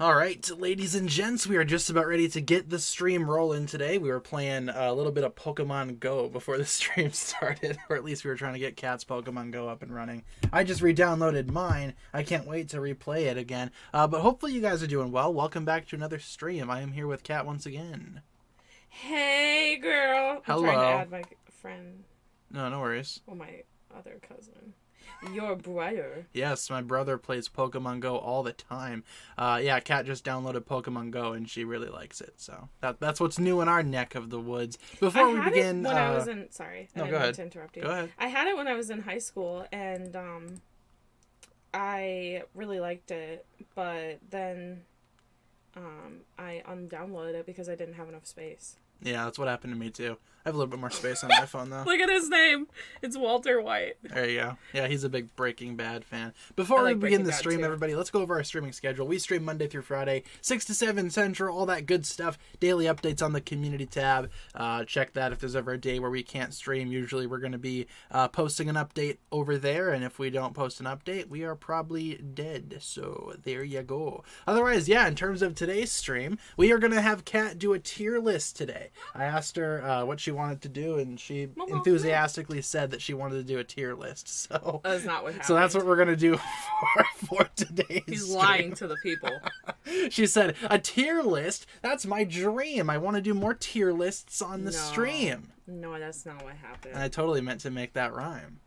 Alright, ladies and gents, we are just about ready to get the stream rolling today. We were playing a little bit of Pokemon Go before the stream started, or at least we were trying to get Kat's Pokemon Go up and running. I just re-downloaded mine. I can't wait to replay it again. But hopefully you guys are doing well. Welcome back to another stream. I am here with Kat once again. Hey, girl. Hello. I'm trying to add my friend. No worries. Well, my other cousin. Your brother. Yes, my brother plays Pokemon Go all the time. Yeah, Kat just downloaded Pokemon Go and she really likes it. So that's what's new in our neck of the woods. Before we begin, when I was in, sorry, no, I go didn't ahead. mean to interrupt you. Go ahead. I had it when I was in high school, and I really liked it, but then I undownloaded it because I didn't have enough space. Yeah, that's what happened to me too. I have a little bit more space on my phone though. Look at his name. It's Walter White. There you go. Yeah, he's a big Breaking Bad fan. Before we begin the stream, everybody, let's go over our streaming schedule. We stream Monday through Friday, 6 to 7 Central, all that good stuff. Daily updates on the community tab. Check that if there's ever a day where we can't stream. Usually we're going to be posting an update over there, and if we don't post an update, we are probably dead. So there you go. Otherwise, yeah, in terms of today's stream, we are going to have Kat do a tier list today. I asked her what she wanted to do, and she enthusiastically said that she wanted to do a tier list. So that's not what happened. So that's what we're gonna do for today's He's stream. lying to the people. She said, a tier list? That's my dream. I want to do more tier lists on the stream. No, that's not what happened. And I totally meant to make that rhyme.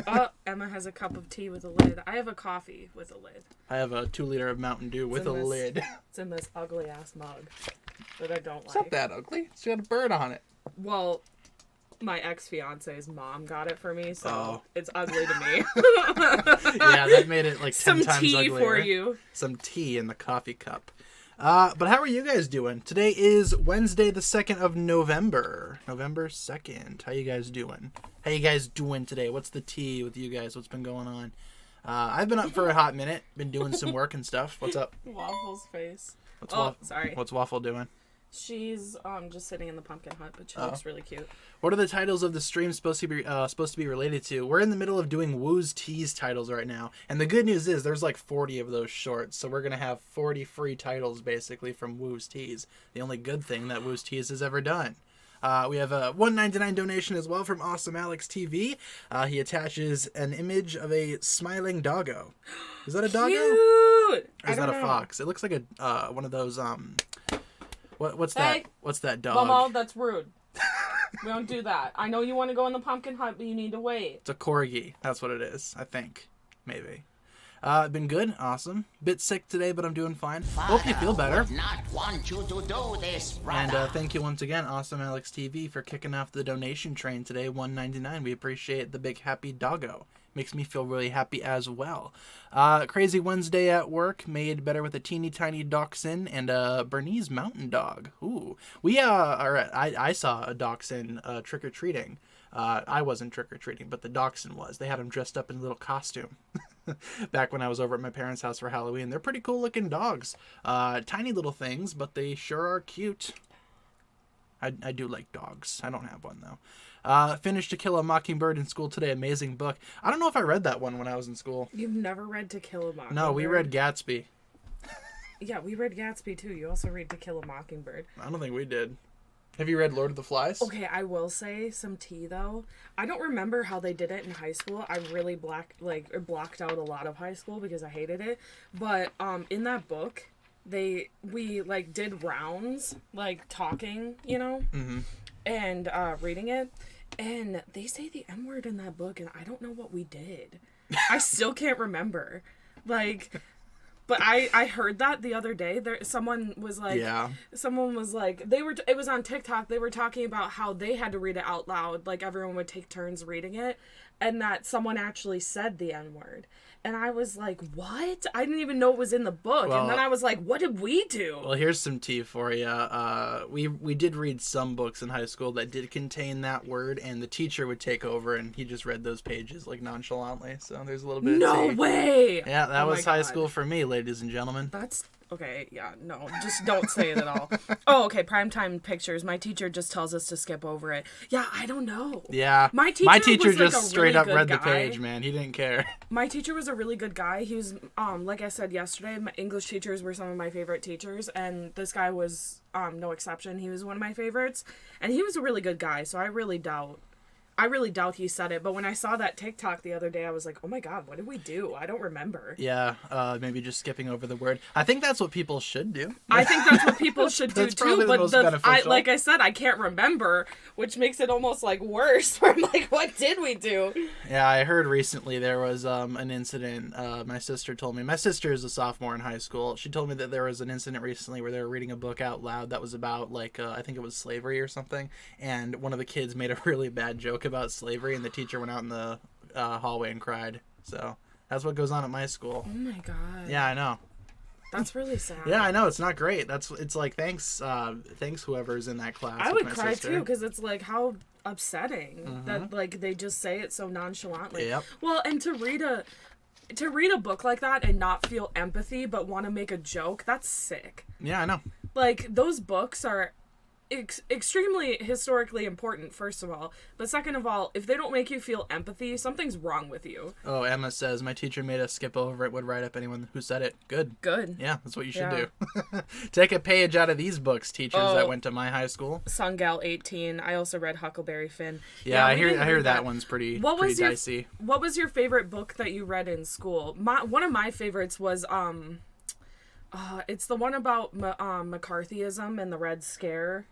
Oh, Emma has a cup of tea with a lid. I have a coffee with a lid. I have a 2 liter of Mountain Dew with a lid. It's in this ugly ass mug that I don't like. It's not that ugly. It's got a bird on it. Well, my ex-fiance's mom got it for me, so it's ugly to me. Yeah, that made it like 10 times uglier. Some tea for you. Some tea in the coffee cup. But how are you guys doing? Today is Wednesday, the 2nd of November. November 2nd. How you guys doing? How you guys doing today? What's the tea with you guys? What's been going on? I've been up for a hot minute. Been doing some work and stuff. What's up? Waffle's face. Sorry. What's Waffle doing? She's just sitting in the pumpkin hut, but she looks really cute. What are the titles of the stream supposed to be related to? We're in the middle of doing Woo's Tease titles right now, and the good news is there's like 40 of those shorts, so we're gonna have 40 free titles basically from Woo's Tease. The only good thing that Woo's Tease has ever done. We have a $1.99 donation as well from Awesome Alex TV. He attaches an image of a smiling doggo. Is that a doggo? Cute! Or is that a fox? It looks like a one of those What's that? What's that dog? Momo, that's rude. We don't do that. I know you want to go in the pumpkin hut, but you need to wait. It's a corgi. That's what it is, I think. Maybe. Been good. Awesome. Bit sick today, but I'm doing fine. Hope you feel better. Not want you to do this, and thank you once again, Awesome Alex TV, for kicking off the donation train today, $1.99. We appreciate the big happy doggo. Makes me feel really happy as well. Crazy Wednesday at work, made better with a teeny tiny dachshund and a Bernese mountain dog. Ooh. I saw a dachshund trick-or-treating. I wasn't trick-or-treating, but the dachshund was. They had him dressed up in a little costume. Back when I was over at my parents' house for Halloween. They're pretty cool looking dogs. Tiny little things, but they sure are cute. I do like dogs. I don't have one, though. Finished To Kill a Mockingbird in school today. Amazing book. I don't know if I read that one when I was in school. You've never read To Kill a Mockingbird? No, we read Gatsby. Yeah, we read Gatsby too. You also read To Kill a Mockingbird. I don't think we did. Have you read Lord of the Flies? Okay, I will say some tea though. I don't remember how they did it in high school. I really blocked out a lot of high school because I hated it. But in that book, we did rounds, like talking, you know, and reading it. And they say the N word in that book, and I don't know what we did. I still can't remember. But I heard that the other day. Someone was like, it was on TikTok. They were talking about how they had to read it out loud. Like everyone would take turns reading it. and that someone actually said the N-word. And I was like, what? I didn't even know it was in the book. Well, and then I was like, what did we do? Well, here's some tea for you. We did read some books in high school that did contain that word, and the teacher would take over, and he just read those pages like nonchalantly. So there's a little bit of No tea. way! Yeah, that Oh was my high God. school for me, ladies and gentlemen. That's... Okay, yeah, no, just don't say it at all. Oh, okay, primetime pictures. My teacher just tells us to skip over it. Yeah, I don't know. Yeah. My teacher was, just like, a straight really up good read the guy. page, man. He didn't care. My teacher was a really good guy. He was, like I said yesterday, my English teachers were some of my favorite teachers, and this guy was no exception. He was one of my favorites, and he was a really good guy, so I really doubt he said it. But when I saw that TikTok the other day, I was like, oh my God, what did we do? I don't remember. Yeah, maybe just skipping over the word. I think that's what people should do. I think that's what people should do That's probably too, the but most beneficial. like I said, I can't remember, which makes it almost like worse. Where I'm like, what did we do? Yeah, I heard recently there was an incident. My sister told me. My sister is a sophomore in high school. She told me that there was an incident recently where they were reading a book out loud that was about, like, I think it was slavery or something, and one of the kids made a really bad joke about slavery, and the teacher went out in the hallway and cried. So that's what goes on at my school. Oh my God. Yeah, I know. That's really sad. Yeah, I know. It's not great. It's like, thanks whoever's in that class. I with would my cry sister. too, because it's like how upsetting that like they just say it so nonchalantly. Yep. Well, and to read a book like that and not feel empathy but want to make a joke, that's sick. Yeah, I know. Like, those books are extremely historically important, first of all, but second of all, if they don't make you feel empathy, something's wrong with you. Oh, Emma says, my teacher made us skip over it, would write up anyone who said it. Good. Yeah, that's what you should do. Take a page out of these books, teachers that went to my high school. Sungal 18. I also read Huckleberry Finn. Yeah, I we didn't hear read that one's pretty dicey. What was your favorite book that you read in school? One of my favorites was it's the one about McCarthyism and the Red Scare.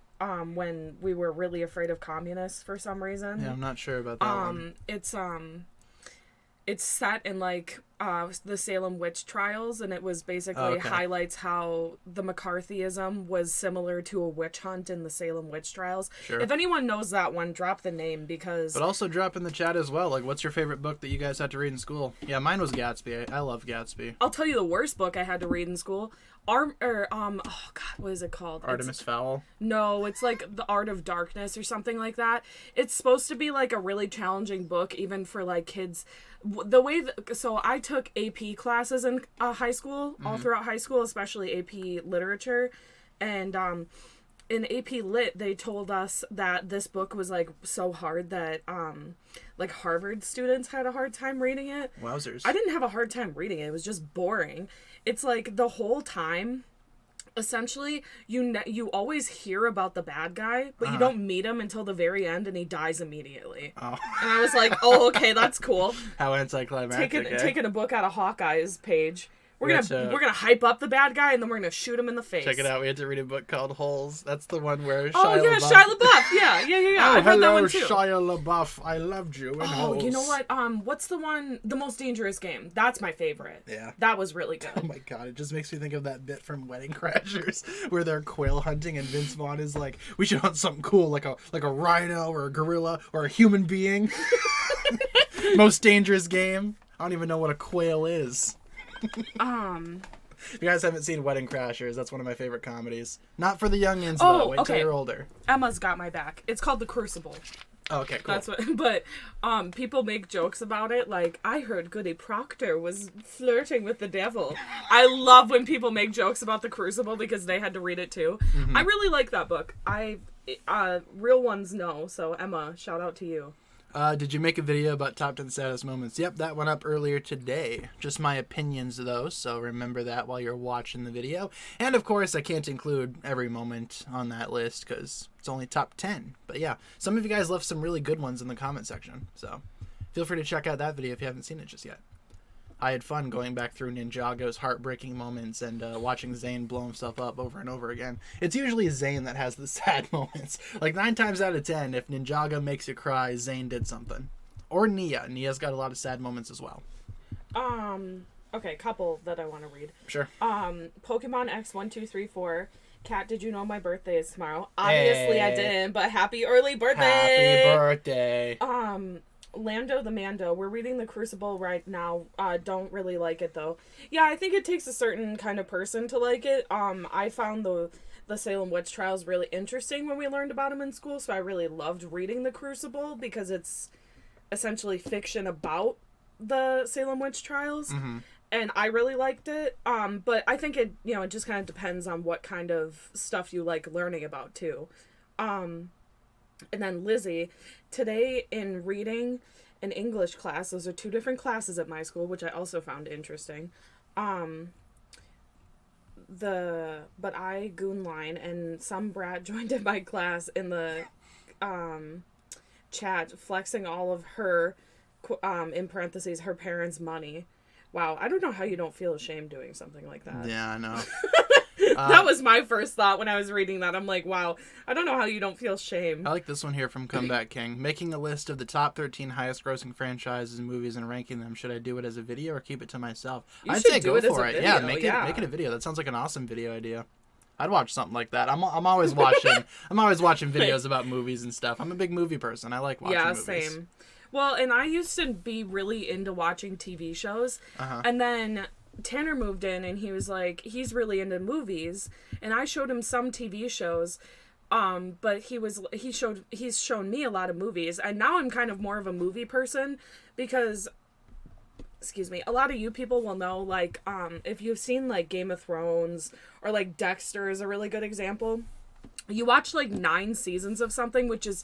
When we were really afraid of communists for some reason. Yeah, I'm not sure about that one. It's set in like the Salem witch trials, and it was basically highlights how the McCarthyism was similar to a witch hunt in the Salem witch trials. Sure. If anyone knows that one, drop the name, because But also drop in the chat as well. Like, what's your favorite book that you guys had to read in school? Yeah, mine was Gatsby. I love Gatsby. I'll tell you the worst book I had to read in school. Oh God, what is it called? Artemis Fowl. No, it's like The Art of Darkness or something like that. It's supposed to be like a really challenging book, even for like kids. The way so I took AP classes in high school, all throughout high school, especially AP Literature, and in AP Lit they told us that this book was like so hard that like Harvard students had a hard time reading it. Wowzers. I didn't have a hard time reading it. It was just boring. It's like the whole time, essentially, you always hear about the bad guy, but you don't meet him until the very end, and he dies immediately. Oh. And I was like, oh, okay, that's cool. How anticlimactic. Taking a book out of Hawkeye's page. We're gonna hype up the bad guy, and then we're gonna shoot him in the face. Check it out. We had to read a book called Holes. That's the one where Shia LaBeouf. Yeah. Oh, I've read that hello, one too. Shia LaBeouf. I loved you in Holes. Oh, you know what? What's the one? The Most Dangerous Game. That's my favorite. Yeah. That was really good. Oh my god, it just makes me think of that bit from Wedding Crashers where they're quail hunting and Vince Vaughn is like, we should hunt something cool like a rhino or a gorilla or a human being. Most Dangerous Game. I don't even know what a quail is. If you guys haven't seen Wedding Crashers, that's one of my favorite comedies. Not for the youngins, though. Wait till you're older. Emma's got my back. It's called The Crucible. Oh, okay, cool. That's what. But people make jokes about it. Like, I heard Goody Proctor was flirting with the devil. I love when people make jokes about The Crucible because they had to read it too. Mm-hmm. I really like that book. Real ones know. So Emma, shout out to you. Did you make a video about top 10 saddest moments? Yep, that went up earlier today. Just my opinions, though, so remember that while you're watching the video. And, of course, I can't include every moment on that list because it's only top 10. But, yeah, some of you guys left some really good ones in the comment section, so feel free to check out that video if you haven't seen it just yet. I had fun going back through Ninjago's heartbreaking moments and watching Zane blow himself up over and over again. It's usually Zane that has the sad moments. Like 9 times out of 10, if Ninjago makes you cry, Zane did something. Or Nia. Nia's got a lot of sad moments as well. Okay, couple that I want to read. Sure. Pokemon X1234. Kat, did you know my birthday is tomorrow? Obviously I didn't, but happy early birthday! Happy birthday! Lando the Mando. We're reading The Crucible right now. Don't really like it though. Yeah, I think it takes a certain kind of person to like it. I found the Salem witch trials really interesting when we learned about them in school, so I really loved reading The Crucible because it's essentially fiction about the Salem witch trials. And I really liked it. But I think it just kind of depends on what kind of stuff you like learning about too. And then Lizzie, today in reading and English class, those are two different classes at my school, which I also found interesting. But I goon line and some brat joined in my class in the chat flexing all of her in parentheses her parents' money. Wow, I don't know how you don't feel ashamed doing something like that. Yeah, I know. That was my first thought when I was reading that. I'm like, wow, I don't know how you don't feel shame. I like this one here from Comeback King. Making a list of the top 13 highest grossing franchises and movies and ranking them. Should I do it as a video or keep it to myself? I'd say go for it. Yeah, make it a video. That sounds like an awesome video idea. I'd watch something like that. I'm always watching videos about movies and stuff. I'm a big movie person. I like watching movies. Yeah, same. Well, and I used to be really into watching TV shows. And then Tanner moved in and he was like, he's really into movies. And I showed him some TV shows. But he's shown me a lot of movies. And now I'm kind of more of a movie person because, a lot of you people will know, like, if you've seen, like, Game of Thrones or, like, Dexter is a really good example. You watch, like, 9 seasons of something, which is,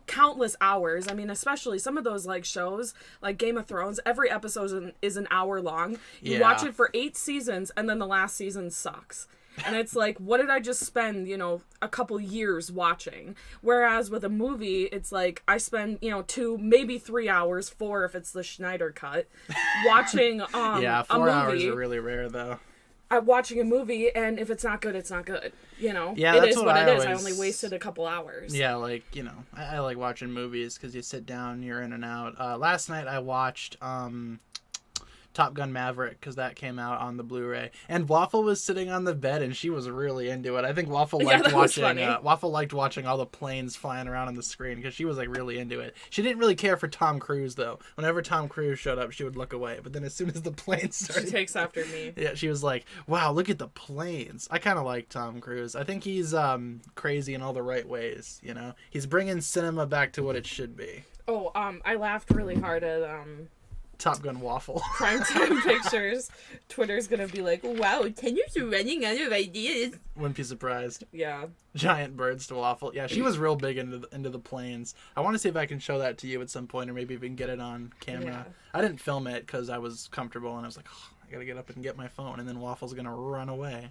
countless hours. I mean, especially some of those, like, shows, like Game of Thrones, every episode is an hour long. You watch it for 8 seasons, and then the last season sucks. And it's like, what did I just spend, a couple years watching? Whereas with a movie, it's like, I spend, 2, maybe 3 hours, 4 if it's the Schneider cut, watching yeah, 4 hours are really rare, though. I'm watching a movie, and if it's not good, it's not good. Yeah, it is what it is. I only wasted a couple hours. Yeah, like, I like watching movies because you sit down, you're in and out. Last night I watched Top Gun Maverick because that came out on the Blu-ray, and Waffle was sitting on the bed and she was really into it. I think Waffle liked watching all the planes flying around on the screen because she was like really into it. She didn't really care for Tom Cruise though. Whenever Tom Cruise showed up, she would look away. But then as soon as the planes started, she takes after me. Yeah, she was like, "Wow, look at the planes." I kind of like Tom Cruise. I think he's crazy in all the right ways. He's bringing cinema back to what it should be. Oh, I laughed really hard at Top Gun Waffle. Primetime Pictures. Twitter's gonna be like, wow, Tanner's running out of ideas. Wouldn't be surprised. Yeah. Giant birds to Waffle. Yeah, she was real big into the planes. I want to see if I can show that to you at some point, or maybe if we can get it on camera. Yeah. I didn't film it because I was comfortable, and I was like, oh, I gotta get up and get my phone, and then Waffle's gonna run away.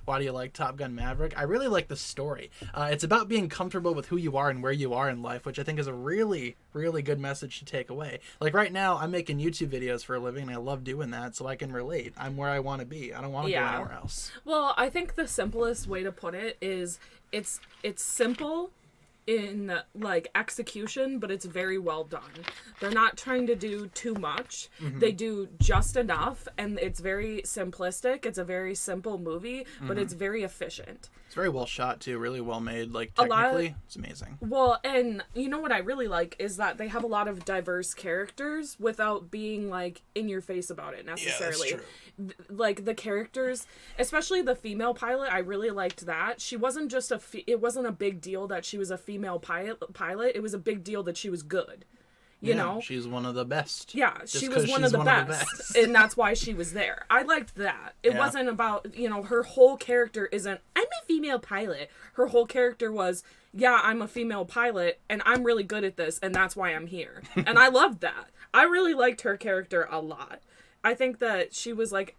Why do you like Top Gun Maverick? I really like the story. It's about being comfortable with who you are and where you are in life, which I think is a really, really good message to take away. Like right now, I'm making YouTube videos for a living, and I love doing that, so I can relate. I'm where I want to be. I don't want to go anywhere else. Well, I think the simplest way to put it is it's simple in like execution, but it's very well done. They're not trying to do too much. They do just enough, and it's very simplistic. It's a very simple movie, but it's very efficient. It's very well shot too, really well made. Like technically, it's amazing. Well, and you know what I really like is that they have a lot of diverse characters without being like in your face about it necessarily. Yeah, that's true. Like the characters, especially the female pilot, I really liked that. She wasn't just it wasn't a big deal that she was a female pilot. It was a big deal that she was good. You know? She's one of the best. Yeah, she was one of the best. And that's why she was there. I liked that. It wasn't about, her whole character isn't, I'm a female pilot. Her whole character was, yeah, I'm a female pilot, and I'm really good at this, and that's why I'm here. And I loved that. I really liked her character a lot. I think that she was like,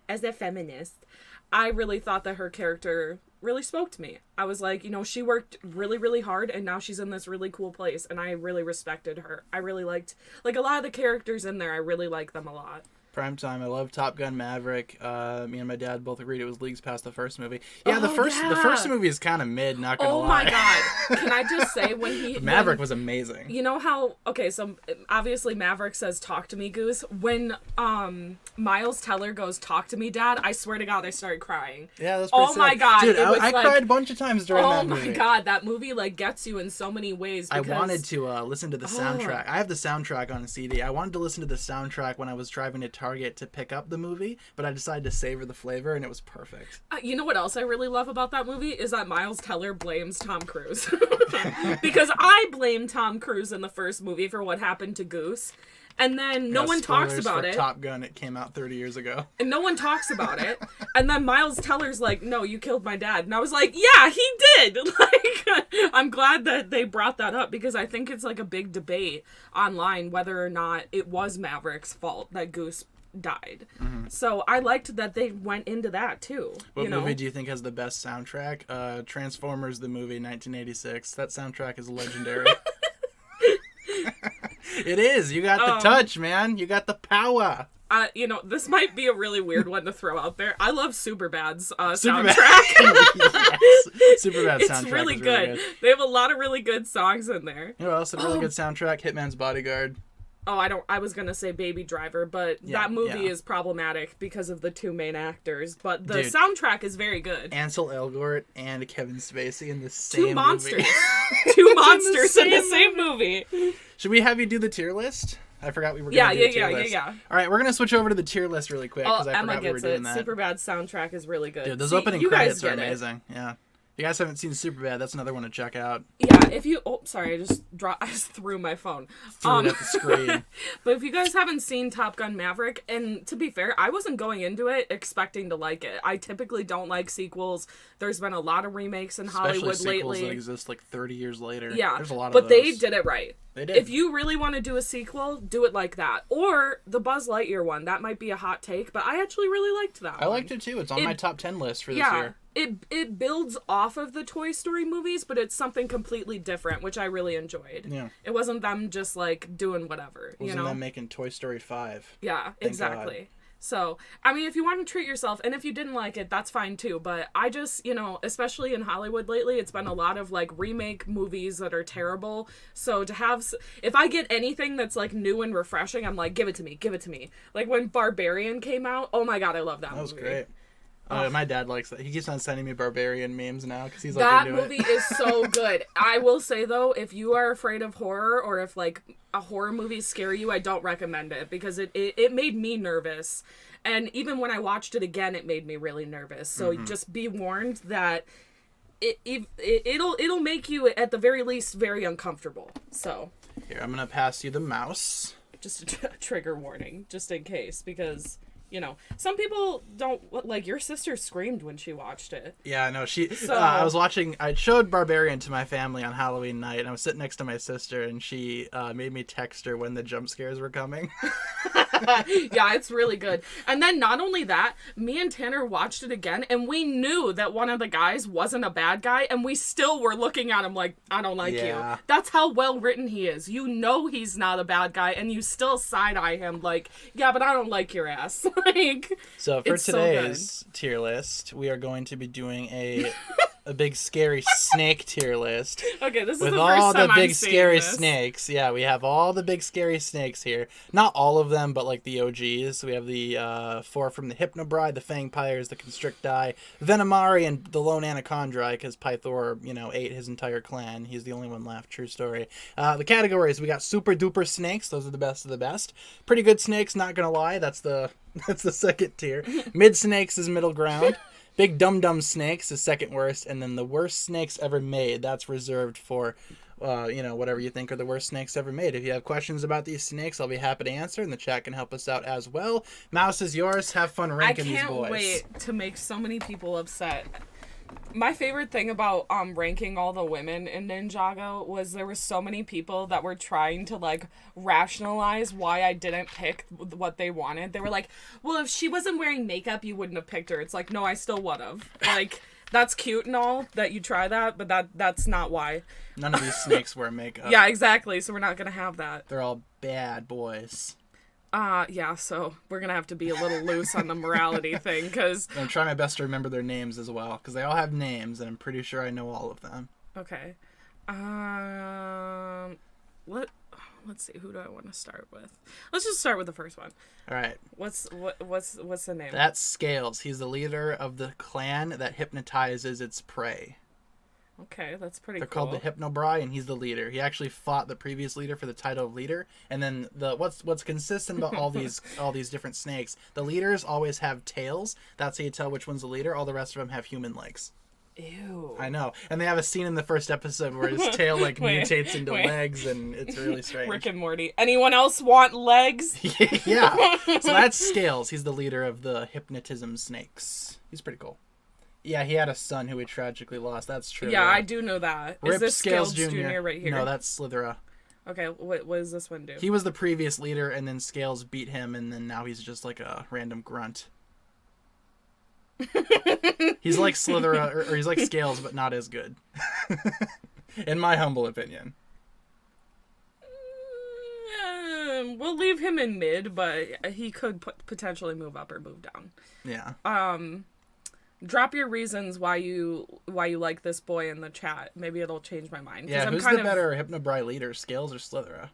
as a feminist, I really thought that her character really spoke to me. I was like, she worked really, really hard, and now she's in this really cool place, and I really respected her. I really liked, like, a lot of the characters in there, I really like them a lot. Primetime. I love Top Gun Maverick. Me and my dad both agreed it was leagues past the first movie. Yeah, the first movie is kind of mid, not gonna lie. Oh my god. Can I just say Maverick was amazing. You know how so obviously Maverick says talk to me, Goose. When Miles Teller goes talk to me, Dad, I swear to God I started crying. Yeah, that's pretty sad. My god. Dude, I cried a bunch of times during that movie. Oh my god, that movie like gets you in so many ways because... I wanted to listen to the soundtrack. I have the soundtrack on a CD. I wanted to listen to the soundtrack when I was driving to Target to pick up the movie, but I decided to savor the flavor, and it was perfect. You know what else I really love about that movie is that Miles Teller blames Tom Cruise. Because I blame Tom Cruise in the first movie for what happened to Goose. And then no one talks about it. Top Gun, it came out 30 years ago. And no one talks about it. And then Miles Teller's like, no, you killed my dad. And I was like, yeah, he did. Like, I'm glad that they brought that up because I think it's like a big debate online whether or not it was Maverick's fault that Goose died. So I liked that they went into that too. What movie do you think has the best soundtrack? Transformers, the movie, 1986. That soundtrack is legendary. It is. You got the touch, man. You got the power. This might be a really weird one to throw out there. I love Superbad's Superbad. soundtrack. Yes. Superbad soundtrack. It's really good. They have a lot of really good songs in there. You know what else? A really good soundtrack? Hitman's Bodyguard. Oh, I was gonna say Baby Driver, but that movie is problematic because of the two main actors. But the soundtrack is very good. Ansel Elgort and Kevin Spacey in the same movie. Two monsters. Two monsters in the same movie. Should we have you do the tier list? I forgot we were going to do the tier list. Yeah. All right, we're going to switch over to the tier list really quick because I forgot we were doing that. Superbad's soundtrack is really good. Dude, those opening credits are amazing. Yeah. If you guys haven't seen Superbad, that's another one to check out. Yeah, if you... Oh, sorry, I just threw my phone. Threw it at the screen. But if you guys haven't seen Top Gun Maverick, and to be fair, I wasn't going into it expecting to like it. I typically don't like sequels. There's been a lot of remakes in Hollywood Especially sequels lately. that exist like 30 years later. Yeah, there's a lot of but those. they did it right. They did. If you really want to do a sequel, do it like that. Or the Buzz Lightyear one. That might be a hot take, but I actually really liked that one. I liked it too. It's on my top 10 list for this year. It builds off of the Toy Story movies, but it's something completely different, which I really enjoyed. Yeah. It wasn't them just, like, doing whatever, It wasn't them making Toy Story 5. Yeah, Thank exactly. God. So, I mean, if you want to treat yourself, and if you didn't like it, that's fine too, but I just, especially in Hollywood lately, it's been a lot of, like, remake movies that are terrible, so to have, if I get anything that's, like, new and refreshing, I'm like, give it to me. Like, when Barbarian came out, oh my god, I love that movie. That was great. My dad likes that. He keeps on sending me Barbarian memes now because he's like that into movie is so good. I will say though, if you are afraid of horror or if like a horror movie scare you, I don't recommend it because it made me nervous, and even when I watched it again, it made me really nervous. So just be warned that it'll make you at the very least very uncomfortable. So here, I'm gonna pass you the mouse. Just a trigger warning, just in case, because. Some people don't, like, your sister screamed when she watched it. Yeah, no, I showed Barbarian to my family on Halloween night, and I was sitting next to my sister, and she made me text her when the jump scares were coming. Yeah, it's really good. And then not only that, me and Tanner watched it again, and we knew that one of the guys wasn't a bad guy, and we still were looking at him like, I don't like you. That's how well written he is. You know he's not a bad guy, and you still side-eye him like, yeah, but I don't like your ass. So for today's tier list, we are going to be doing a big scary snake tier list. Okay, this is with the first all time the big I'm seeing scary this. snakes. Yeah, we have all the big scary snakes here. Not all of them, but like the OGs. We have the 4 from the Hypnobride, the Fangpires, the Constricti, Venomari, and the Lone Anacondrae, because Pythor, ate his entire clan. He's the only one left. True story. The categories, we got super duper snakes. Those are the best of the best. Pretty good snakes, not gonna lie. That's the second tier. Mid snakes is middle ground. Big dum-dum snakes is second worst, and then the worst snakes ever made, that's reserved for, whatever you think are the worst snakes ever made. If you have questions about these snakes, I'll be happy to answer, and the chat can help us out as well. Mouse is yours. Have fun ranking these boys. I can't wait to make so many people upset. My favorite thing about ranking all the women in Ninjago was there were so many people that were trying to like rationalize why I didn't pick what they wanted. They were like, well, if she wasn't wearing makeup, you wouldn't have picked her. It's like, no, I still would have. Like, that's cute and all that you try that, but that's not why. None of these snakes wear makeup. Yeah, exactly. So we're not going to have that. They're all bad boys. Yeah, so we're gonna have to be a little loose on the morality thing, because... I'm trying my best to remember their names as well, because they all have names, and I'm pretty sure I know all of them. Okay. Let's see, who do I want to start with? Let's just start with the first one. All right. What's the name? That's Scales. He's the leader of the clan that hypnotizes its prey. Okay, that's pretty They're cool. called the Hypnobrai, and he's the leader. He actually fought the previous leader for the title of leader. And then what's consistent about all these different snakes, the leaders always have tails. That's how you tell which one's the leader. All the rest of them have human legs. Ew. I know. And they have a scene in the first episode where his tail mutates into legs, and it's really strange. Rick and Morty. Anyone else want legs? Yeah. So that's Scales. He's the leader of the hypnotism snakes. He's pretty cool. Yeah, he had a son who he tragically lost. That's true. Yeah, I do know that. Rip Is this Scales Scales Jr. right here? No, that's Slithera. Okay, what does this one do? He was the previous leader, and then Scales beat him, and then now he's just like a random grunt. He's like Slithera, or he's like Scales, but not as good. In my humble opinion. We'll leave him in mid, but he could potentially move up or move down. Yeah. Drop your reasons why you like this boy in the chat. Maybe it'll change my mind. Yeah, who's the better Hypnobrai leader, Scales or Slithera?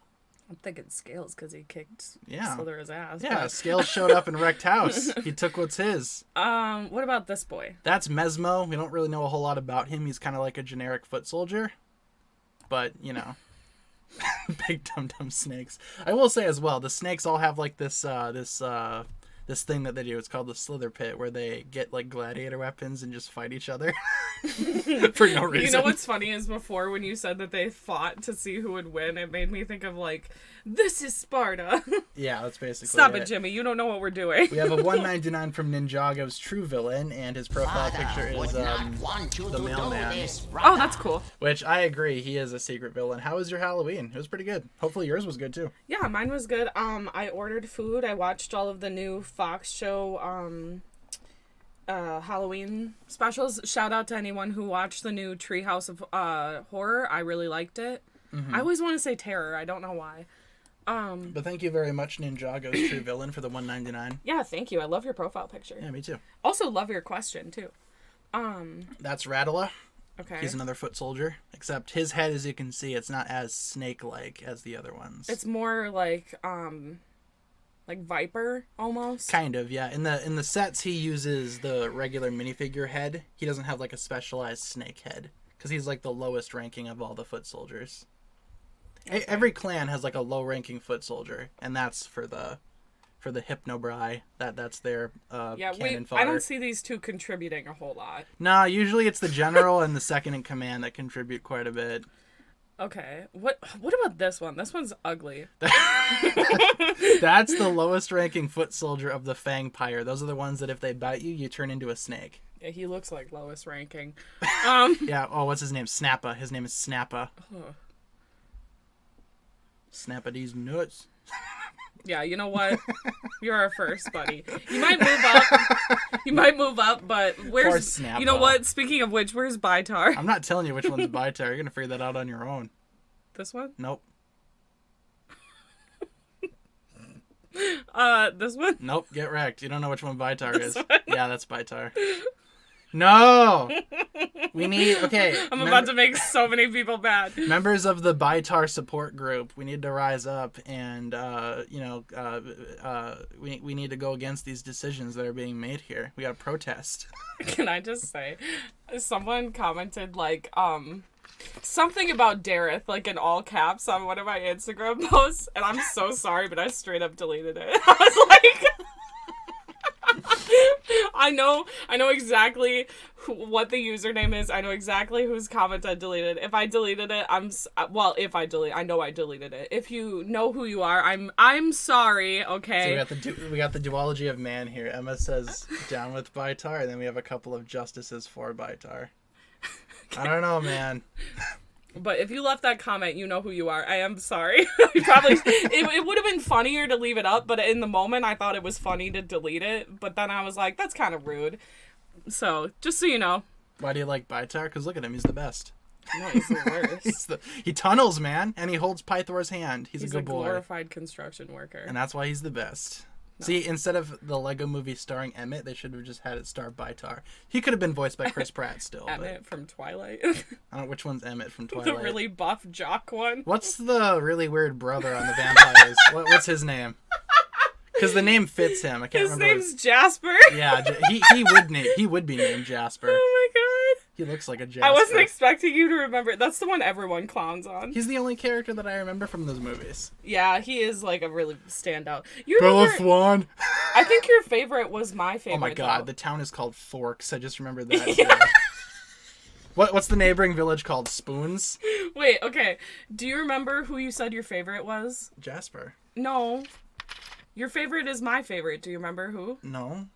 I'm thinking Scales because he kicked Yeah. Slithera's ass. Yeah, but... Scales showed up and wrecked house. He took what's his. What about this boy? That's Mesmo. We don't really know a whole lot about him. He's kind of like a generic foot soldier. But, you know. Big dum-dum snakes. I will say as well, the snakes all have like this thing that they do. It's called the Slither Pit, where they get like gladiator weapons and just fight each other for no reason. You know what's funny is before when you said that they fought to see who would win, it made me think of like, this is Sparta. Yeah, that's basically Stop it, Jimmy. You don't know what we're doing. We have a 199 from Ninjago's True Villain, and his profile picture is the mailman. Oh, that's cool. Which I agree, he is a secret villain. How was your Halloween? It was pretty good. Hopefully yours was good too. Yeah, mine was good. I ordered food. I watched all of the new Fox show Halloween specials. Shout out to anyone who watched the new Treehouse of Horror. I really liked it. I always want to say terror. I don't know why. But thank you very much, Ninjago's True Villain, for the 199. Yeah, thank you. I love your profile picture. Yeah, me too. Also love your question too. That's Radula. Okay. He's another foot soldier, except his head, as you can see, it's not as snake-like as the other ones. It's more like Viper almost. Kind of, yeah. In the sets, he uses the regular minifigure head. He doesn't have like a specialized snake head because he's like the lowest ranking of all the foot soldiers. Okay. Every clan has like a low-ranking foot soldier, and that's for the Hypnobrai. That's their cannon fodder. I don't see these two contributing a whole lot. Nah, usually it's the general and the second in command that contribute quite a bit. Okay. What about this one? This one's ugly. That's the lowest ranking foot soldier of the Fang Pyre. Those are the ones that if they bite you, you turn into a snake. Yeah, he looks like lowest ranking. Yeah, what's his name? Snappa. His name is Snappa. Snappa these nuts. Yeah, you know what? You're our first, buddy. You might move up, but where's... You know what? Speaking of which, where's Baitar? I'm not telling you which one's Baitar. You're going to figure that out on your own. This one? Nope. This one? Nope, get wrecked. You don't know which one Baitar is. One? Yeah, that's Baitar. No! We need... Okay. I'm about to make so many people mad. Members of the Baitar support group, we need to rise up and, we need to go against these decisions that are being made here. We got to protest. Can I just say, someone commented, like, something about Dareth, like, in all caps on one of my Instagram posts, and I'm so sorry, but I straight up deleted it. I was like... I know exactly what the username is. I know exactly whose comment I deleted. If I deleted it, I know I deleted it. If you know who you are, I'm sorry. Okay. So we got the duology of man here. Emma says down with Baitar, and then we have a couple of justices for Baitar. I don't know, man. But if you left that comment, you know who you are. I am sorry. It would have been funnier to leave it up, but in the moment, I thought it was funny to delete it. But then I was like, that's kind of rude. So, just so you know. Why do you like Baitar? Because look at him, he's the best. No, he's the worst. He tunnels, man, and he holds Pythor's hand. He's a good boy. Glorified construction worker. And that's why he's the best. No. See, instead of the Lego movie starring Emmett, they should have just had it star Bytar. He could have been voiced by Chris Pratt still. Emmett from Twilight. I don't know which one's Emmett from Twilight. The really buff jock one. What's the really weird brother on the vampires? What's his name? Because the name fits him. I can't remember. His name's Jasper. Yeah, he would be named Jasper. Oh my god. He looks like a Jasper. I wasn't expecting you to remember. That's the one everyone clowns on. He's the only character that I remember from those movies. Yeah, he is like a really standout. You remember, Swan. I think your favorite was my favorite. Oh my god, though. the town is called Forks. I just remembered that. Yeah. What's the neighboring village called? Spoons? Wait, okay. Do you remember who you said your favorite was? Jasper. No. Your favorite is my favorite. Do you remember who? No.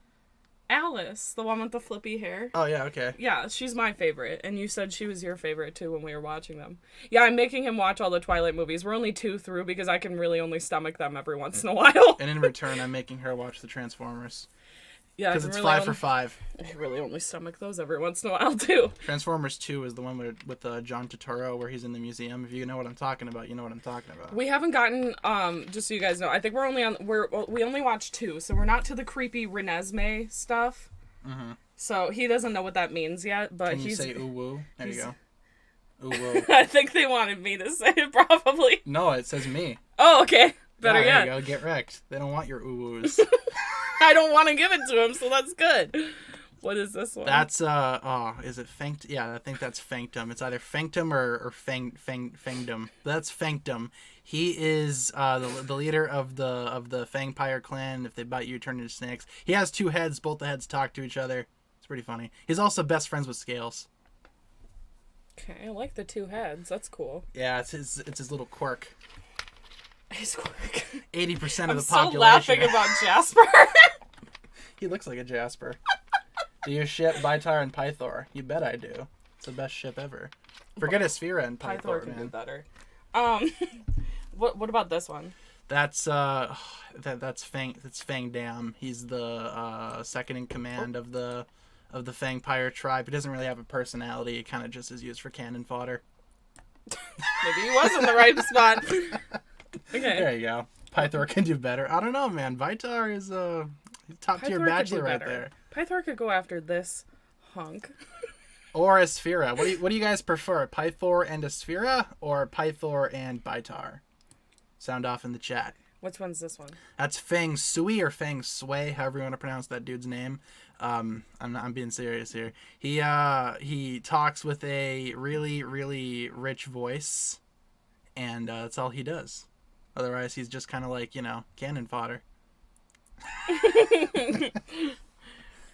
Alice, the one with the flippy hair. Oh, yeah, okay. Yeah, she's my favorite, and you said she was your favorite, too, when we were watching them. Yeah, I'm making him watch all the Twilight movies. We're only 2 through, because I can really only stomach them every once in a while. And in return, I'm making her watch the Transformers. Yeah, because it's really 5 for 5. I really only stomach those every once in a while, too. Transformers 2 is the one with John Turturro, where he's in the museum. If you know what I'm talking about, you know what I'm talking about. We haven't gotten, just so you guys know, I think we only watched 2, so we're not to the creepy Renesmee stuff. Mm-hmm. So he doesn't know what that means yet, but Can you say ooh woo? There you go. Ooh woo. I think they wanted me to say it, probably. No, it says me. Oh, okay. Better yeah, yet. There you go. Get wrecked. They don't want your ooh woos. I don't want to give it to him, so that's good. What is this one? That's is it Fanct? Yeah, I think that's Fanctum. It's either Fanctum or Fangdom. That's Fanctum. He is the leader of the Fangpire clan. If they bite you, turn into snakes. He has 2 heads. Both the heads talk to each other. It's pretty funny. He's also best friends with Scales. Okay, I like the 2 heads. That's cool. Yeah, it's his little quirk. His quirk. 80% of the population. I'm so laughing about Jasper. He looks like a Jasper. Do you ship Bytar and Pythor? You bet I do. It's the best ship ever. Forget Asphira and Pythor, can man. do better. What about this one? That's Fangdam. He's the second in command of the Fangpire tribe. He doesn't really have a personality. He kind of just is used for cannon fodder. Maybe he was in the right spot. Okay. There you go. Pythor can do better. I don't know, man. Bytar is a top tier bachelor right there. Pythor could go after this hunk. Or Asphira. What do you guys prefer? Pythor and Asphira or Pythor and Bytar? Sound off in the chat. Which one's this one? That's Feng Sui or Feng Sui, however you want to pronounce that dude's name. I'm being serious here. He talks with a really, really rich voice, and that's all he does. Otherwise, he's just kind of like, cannon fodder.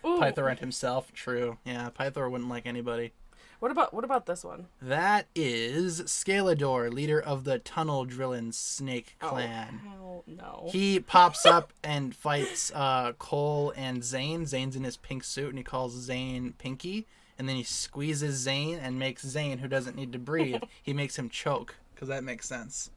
Pythor and himself, true. Yeah, Pythor wouldn't like anybody. What about this one? That is Scalador, leader of the Tunnel Drillin' Snake Clan. Oh, hell no. He pops up and fights Cole and Zane. Zane's in his pink suit, and he calls Zane Pinky. And then he squeezes Zane and makes Zane, who doesn't need to breathe, he makes him choke, because that makes sense.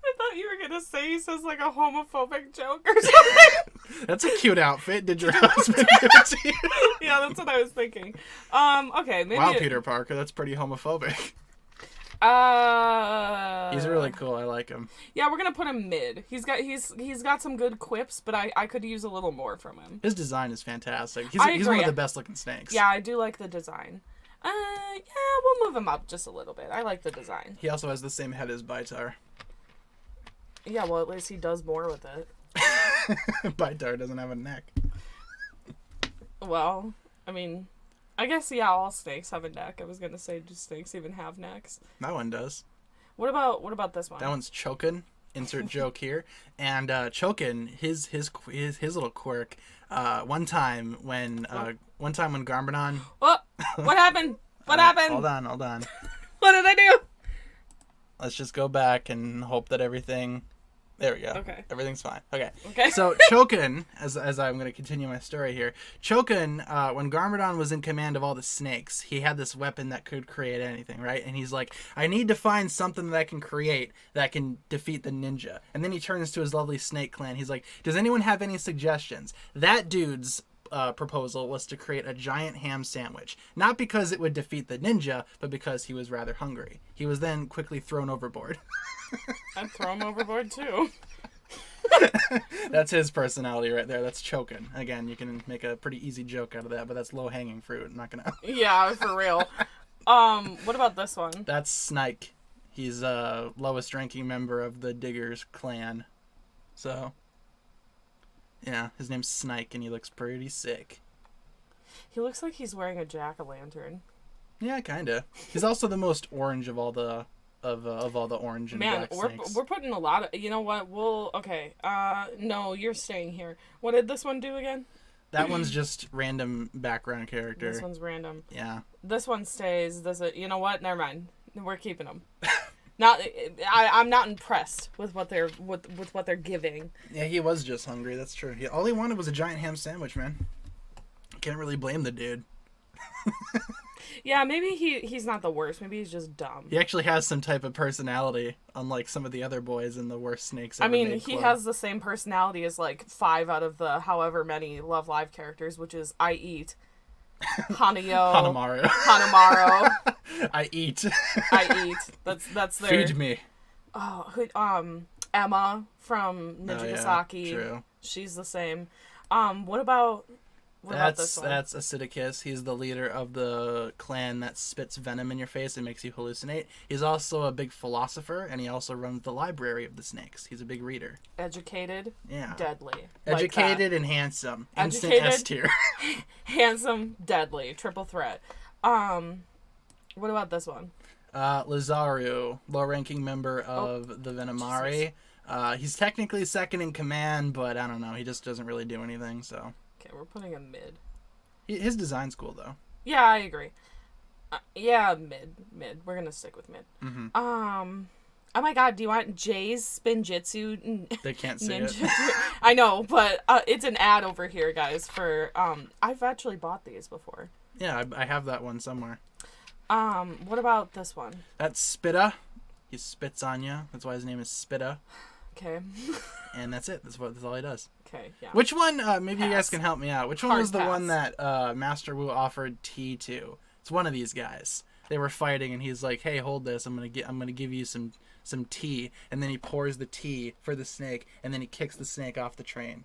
I thought you were going to say he says like a homophobic joke or something. That's a cute outfit. Did your husband give it to you? Yeah, that's what I was thinking. Okay, maybe. Wow, Peter Parker, that's pretty homophobic. He's really cool. I like him. Yeah, we're gonna put him mid. He's got some good quips, but I could use a little more from him. His design is fantastic. He's one of the best looking snakes. Yeah, I do like the design. Yeah, we'll move him up just a little bit. I like the design. He also has the same head as Bytar. Yeah, well, at least he does more with it. Bytar doesn't have a neck. Well, I mean, I guess, yeah, all snakes have a neck. I was going to say, do snakes even have necks? That one does. What about this one? That one's Chokin. Insert joke here. And Chokin, his little quirk, one time when Garmadon... What happened? What happened? Hold on. What did I do? Let's just go back and hope that everything... There we go. Okay. Everything's fine. Okay. Okay. So Chokin, as I'm going to continue my story here, Chokin, when Garmadon was in command of all the snakes, he had this weapon that could create anything, right? And he's like, I need to find something that I can create that can defeat the ninja. And then he turns to his lovely snake clan. He's like, does anyone have any suggestions? That dude's proposal was to create a giant ham sandwich, not because it would defeat the ninja, but because he was rather hungry. He was then quickly thrown overboard. I'd throw him overboard too. That's his personality right there. That's choking. Again, you can make a pretty easy joke out of that, but that's low-hanging fruit. I'm not gonna. Yeah, for real. What about this one? That's Snike. He's lowest ranking member of the Diggers clan. So, yeah, his name's Snike, and he looks pretty sick. He looks like he's wearing a jack-o'-lantern. Yeah, kinda. He's also the most orange of all the all the orange and black snakes. We're putting a lot of. You know what? No, you're staying here. What did this one do again? That one's just random background character. This one's random. Yeah. This one stays. You know what? Never mind. We're keeping them. I'm not impressed with what they're with what they're giving. Yeah, he was just hungry. That's true. All he wanted was a giant ham sandwich, man. Can't really blame the dude. Yeah, maybe he's not the worst. Maybe he's just dumb. He actually has some type of personality, unlike some of the other boys in the worst snakes ever I mean, made he club. has the same personality as like 5 out of the however many Love Live characters, which is I eat, Hanamaru. I eat. I eat. That's their. Feed me. Oh, Emma from Ninjago. True. She's the same. What about this one? That's Acidicus. He's the leader of the clan that spits venom in your face and makes you hallucinate. He's also a big philosopher, and he also runs the library of the snakes. He's a big reader. Educated. Yeah. Deadly. Educated and handsome. Instant Educated. S tier. Handsome, deadly, triple threat. What about this one? Lazaru, low-ranking member of the Venomari. He's technically second in command, but I don't know. He just doesn't really do anything, so. Okay, we're putting him mid. His design's cool, though. Yeah, I agree. Yeah, mid. We're gonna stick with mid. Mm-hmm. Oh my god, do you want Jay's Spinjitzu? They can't see it. I know, but it's an ad over here, guys, for, I've actually bought these before. Yeah, I have that one somewhere. What about this one? That's Spitta. He spits on you. That's why his name is Spitta. Okay. And that's it. That's all he does. Okay, yeah. Which one, maybe you guys can help me out. Which one Hard was the pass. one that Master Wu offered tea to? It's one of these guys. They were fighting, and he's like, "Hey, hold this. I'm gonna give you some tea." And then he pours the tea for the snake, and then he kicks the snake off the train.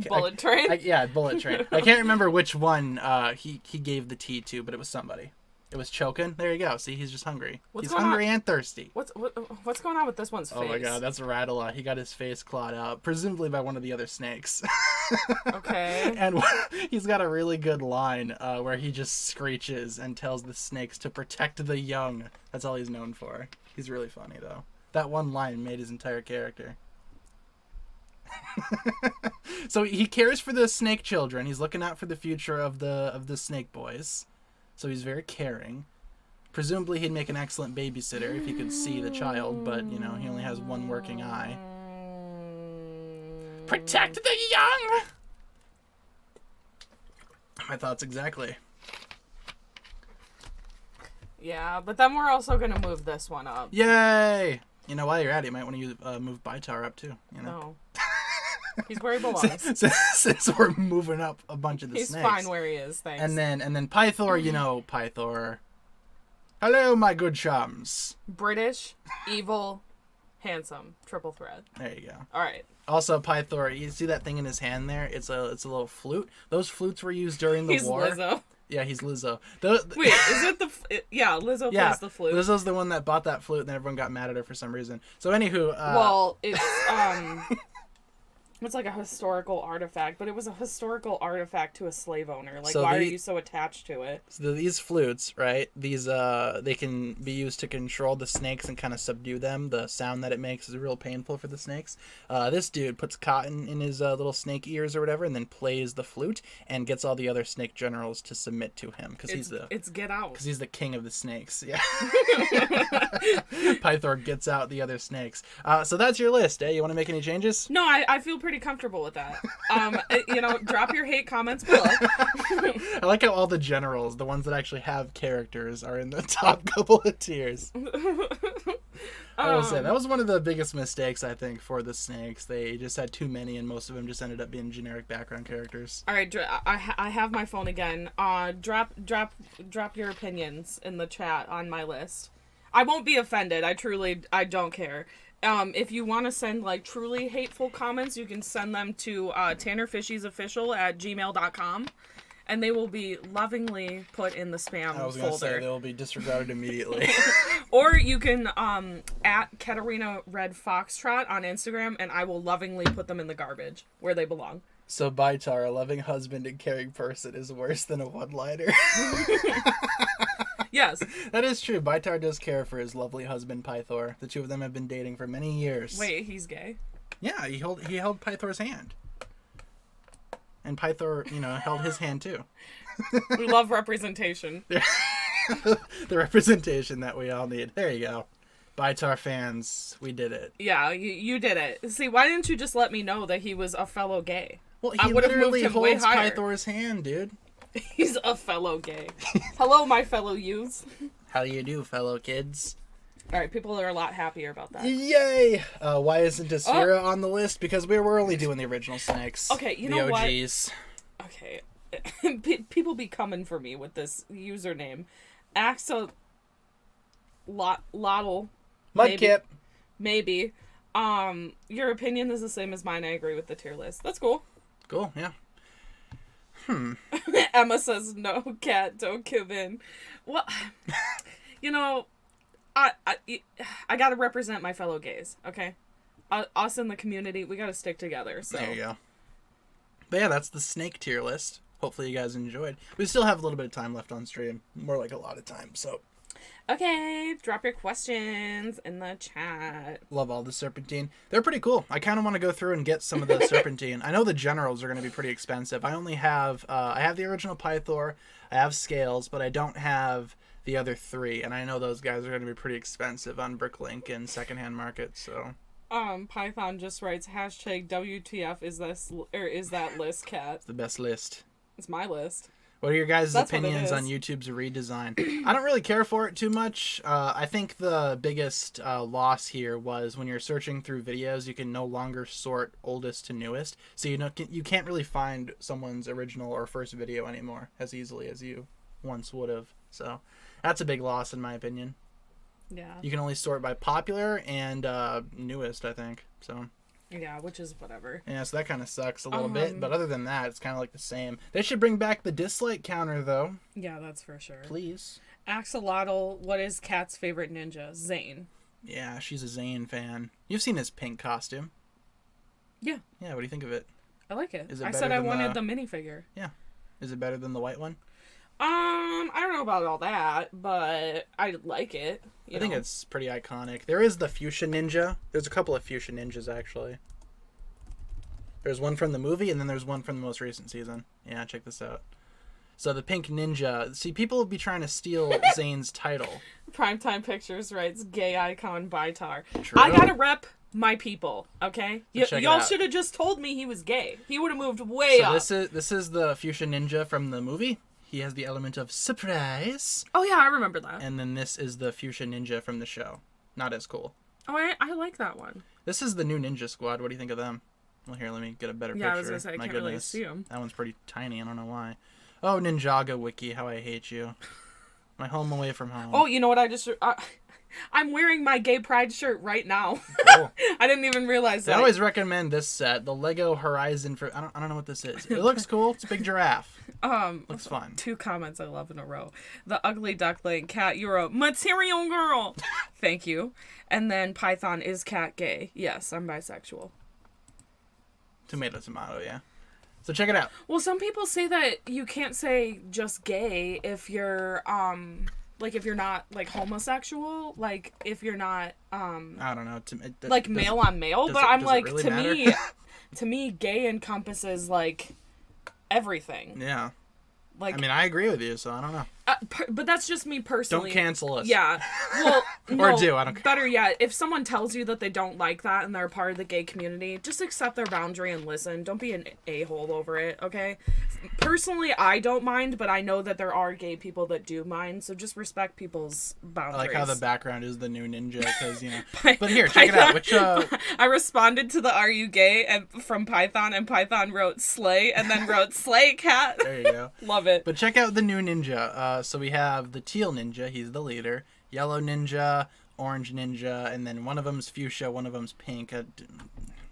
Bullet train? Bullet train. I can't remember which one he gave the tea to, but it was somebody. It was choking. There you go. See, he's just hungry. He's hungry and thirsty. What's going on with this one's face? Oh my god, that's Radala. He got his face clawed out, presumably by one of the other snakes. Okay. And he's got a really good line where he just screeches and tells the snakes to protect the young. That's all he's known for. He's really funny, though. That one line made his entire character. So he cares for the snake children. He's looking out for the future of the snake boys. So he's very caring. Presumably he'd make an excellent babysitter if he could see the child, but, you know, he only has one working eye. Protect the young! My thoughts exactly. Yeah, but then we're also going to move this one up. Yay! You know, while you're at it, you might want to move Baitar up, too. You know? No. He's where he belongs. Since we're moving up a bunch of the He's snakes. fine where he is, thanks. And then Pythor, you know, Pythor. Hello, my good chums. British, evil, handsome, triple threat. There you go. All right. Also, Pythor, you see that thing in his hand there? It's a little flute. Those flutes were used during the war. He's Lizzo. Yeah, he's Lizzo. Wait, is it yeah, Lizzo plays the flute. Lizzo's the one that bought that flute, and then everyone got mad at her for some reason. So, anywho... well, it's, it's like a historical artifact, but it was a historical artifact to a slave owner. Like, so why are you so attached to it? So these flutes, right? These they can be used to control the snakes and kind of subdue them. The sound that it makes is real painful for the snakes. This dude puts cotton in his little snake ears or whatever, and then plays the flute and gets all the other snake generals to submit to him because it's get out. Because he's the king of the snakes. Yeah. Pythor gets out the other snakes. So that's your list. You want to make any changes? No, I feel pretty comfortable with that. You know, drop your hate comments below. I like how all the generals, the ones that actually have characters, are in the top couple of tiers. I will say that was one of the biggest mistakes I think for the snakes. They just had too many, and most of them just ended up being generic background characters. All right, I have my phone again. Drop your opinions in the chat on my list. I won't be offended. I don't care. If you want to send like truly hateful comments, you can send them to TannerFishiesOfficial@gmail.com. And they will be lovingly put in the spam folder. I was going to say, they will be disregarded immediately. Or you can, at Katarina Red Foxtrot on Instagram, and I will lovingly put them in the garbage, where they belong. So, Baitar, a loving husband and caring person, is worse than a one-liner. Yes. That is true. Baitar does care for his lovely husband, Pythor. The two of them have been dating for many years. Wait, he's gay? Yeah, he held Pythor's hand. And Pythor, held his hand too. We love representation. The representation that we all need. There you go. Baitar fans, we did it. Yeah, you did it. See, why didn't you just let me know that he was a fellow gay? Well, I he would have moved literally him way holds higher. Pythor's hand, dude. He's a fellow gay. Hello, my fellow youths. How you do, fellow kids? All right, people are a lot happier about that. Yay! Why isn't Asphira on the list? Because we're only doing the original snakes. Okay, you know what? The OGs. Okay. People be coming for me with this username. Axel Lottle. Mudkip. Maybe. Your opinion is the same as mine. I agree with the tier list. That's cool. Cool, yeah. Emma says, no, Cat, don't give in. Well, I gotta represent my fellow gays, okay? Us in the community, we gotta stick together, so. There you go. But yeah, that's the snake tier list. Hopefully you guys enjoyed. We still have a little bit of time left on stream. More like a lot of time, so. Okay, drop your questions in the chat. Love all the Serpentine. They're pretty cool. I kind of want to go through and get some of the Serpentine. I know the generals are going to be pretty expensive. I only have, I have the original Pythor, I have Scales, but I don't have the other three. And I know those guys are going to be pretty expensive on Bricklink and secondhand market, so. Python just writes, hashtag WTF is that list, Cat? It's the best list. It's my list. What are your guys' That's opinions on YouTube's redesign? I don't really care for it too much. I think the biggest loss here was when you're searching through videos, you can no longer sort oldest to newest. So you can't really find someone's original or first video anymore as easily as you once would have. So that's a big loss in my opinion. Yeah. You can only sort by popular and newest, I think. So. Yeah, which is whatever. Yeah, so that kind of sucks a little bit. But other than that, it's kind of like the same. They should bring back the dislike counter, though. Yeah, that's for sure. Please. Axolotl, what is Cat's favorite ninja? Zane. Yeah, she's a Zane fan. You've seen his pink costume. Yeah. Yeah, what do you think of it? I like it. Is it I better said I than wanted the minifigure. Yeah. Is it better than the white one? I don't know about all that, but I like it. I think it's pretty iconic. There is the Fuchsia Ninja. There's a couple of Fuchsia Ninjas, actually. There's one from the movie, and then there's one from the most recent season. Yeah, check this out. So the pink ninja. See, people will be trying to steal Zane's title. Primetime Pictures writes, gay icon Baitar. True. I gotta rep my people, okay? Check it y'all out. should have just told me he was gay. He would have moved way up. This is the Fuchsia Ninja from the movie. He has the element of surprise. Oh, yeah, I remember that. And then this is the Fuchsia Ninja from the show. Not as cool. Oh, I like that one. This is the new Ninja Squad. What do you think of them? Well, here, let me get a better picture. Yeah, I was going to say, I can't really see them. That one's pretty tiny. I don't know why. Oh, Ninjago Wiki. How I hate you. My home away from home. Oh, you know what? I'm wearing my gay pride shirt right now. Cool. I didn't even realize that. I always recommend this set. The Lego Horizon for... I don't know what this is. It looks cool. It's a big giraffe. Looks fun. 2 comments I love in a row. The Ugly Duckling, Cat, you're a material girl. Thank you. And then Python, is Cat gay? Yes, I'm bisexual. Tomato, yeah. So check it out. Well, some people say that you can't say just gay if you're, like, if you're not, like, homosexual. Like, if you're not, I don't know. like, male on male. But I'm like, really to matter? me, to me, gay encompasses, like, everything. Yeah. Like, I mean, I agree with you, so I don't know. But that's just me personally. Don't cancel us. Yeah. Well, Or no, do, I don't care. Better yet, if someone tells you that they don't like that and they're part of the gay community, just accept their boundary and listen. Don't be an a-hole over it, okay? Personally, I don't mind, but I know that there are gay people that do mind, so just respect people's boundaries. I like how the background is the new ninja, because, you know. But here, check it out. Which, I responded to the "Are you gay?" and from Python, and Python wrote "slay" and then wrote "slay cat." There you go. Love it. But check out the new ninja. So we have the teal ninja. He's the leader. Yellow ninja, orange ninja, and then one of them's fuchsia, one of them's pink.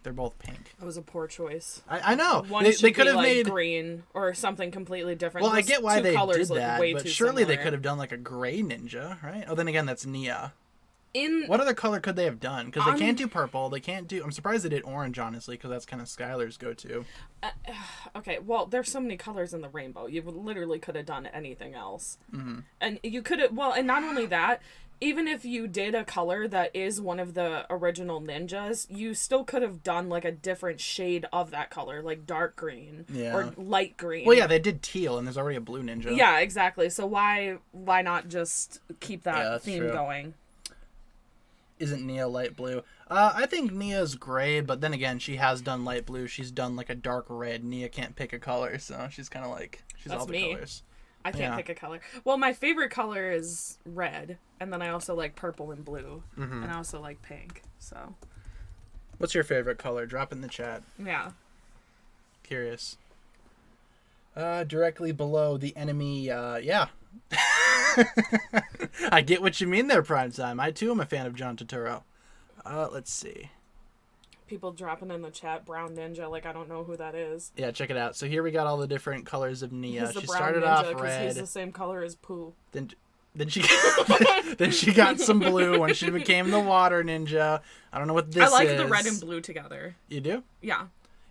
They're both pink. That was a poor choice. I know. One They could have like made green or something completely different. Well, I Those get why two they colors did look that, way but too surely they similar. could have done like a gray ninja, right? Oh, then again, that's Nia. In What other color could they have done? Because they can't do purple. They can't do. I'm surprised they did orange, honestly, because that's kind of Skylar's go-to. okay, well, there's so many colors in the rainbow. You literally could have done anything else, and you could have. Well, and not only that. Even if you did a color that is one of the original ninjas, you still could have done like a different shade of that color, like dark green or light green. Well, yeah, they did teal, and there's already a blue ninja. Yeah, exactly. So why not just keep that theme true. going? Isn't Nia light blue? I think Nia's gray, but then again, she has done light blue. She's done like a dark red. Nia can't pick a color, so she's kind of like That's all the me. colors. I can't pick a color. Well, my favorite color is red, and then I also like purple and blue, and I also like pink. So, What's your favorite color? Drop in the chat. yeah. Curious. Directly below the enemy. Yeah. I get what you mean there, Primetime. I too am a fan of John Turturro. Let's see. People dropping in the chat, brown ninja, like I don't know who that is. Yeah, check it out. So here we got all the different colors of Nia. He's the She brown started ninja off because red. he's the same color as Pooh. Then she then she got some blue when she became the water ninja. I don't know what this is. I like the red and blue together. You do? Yeah.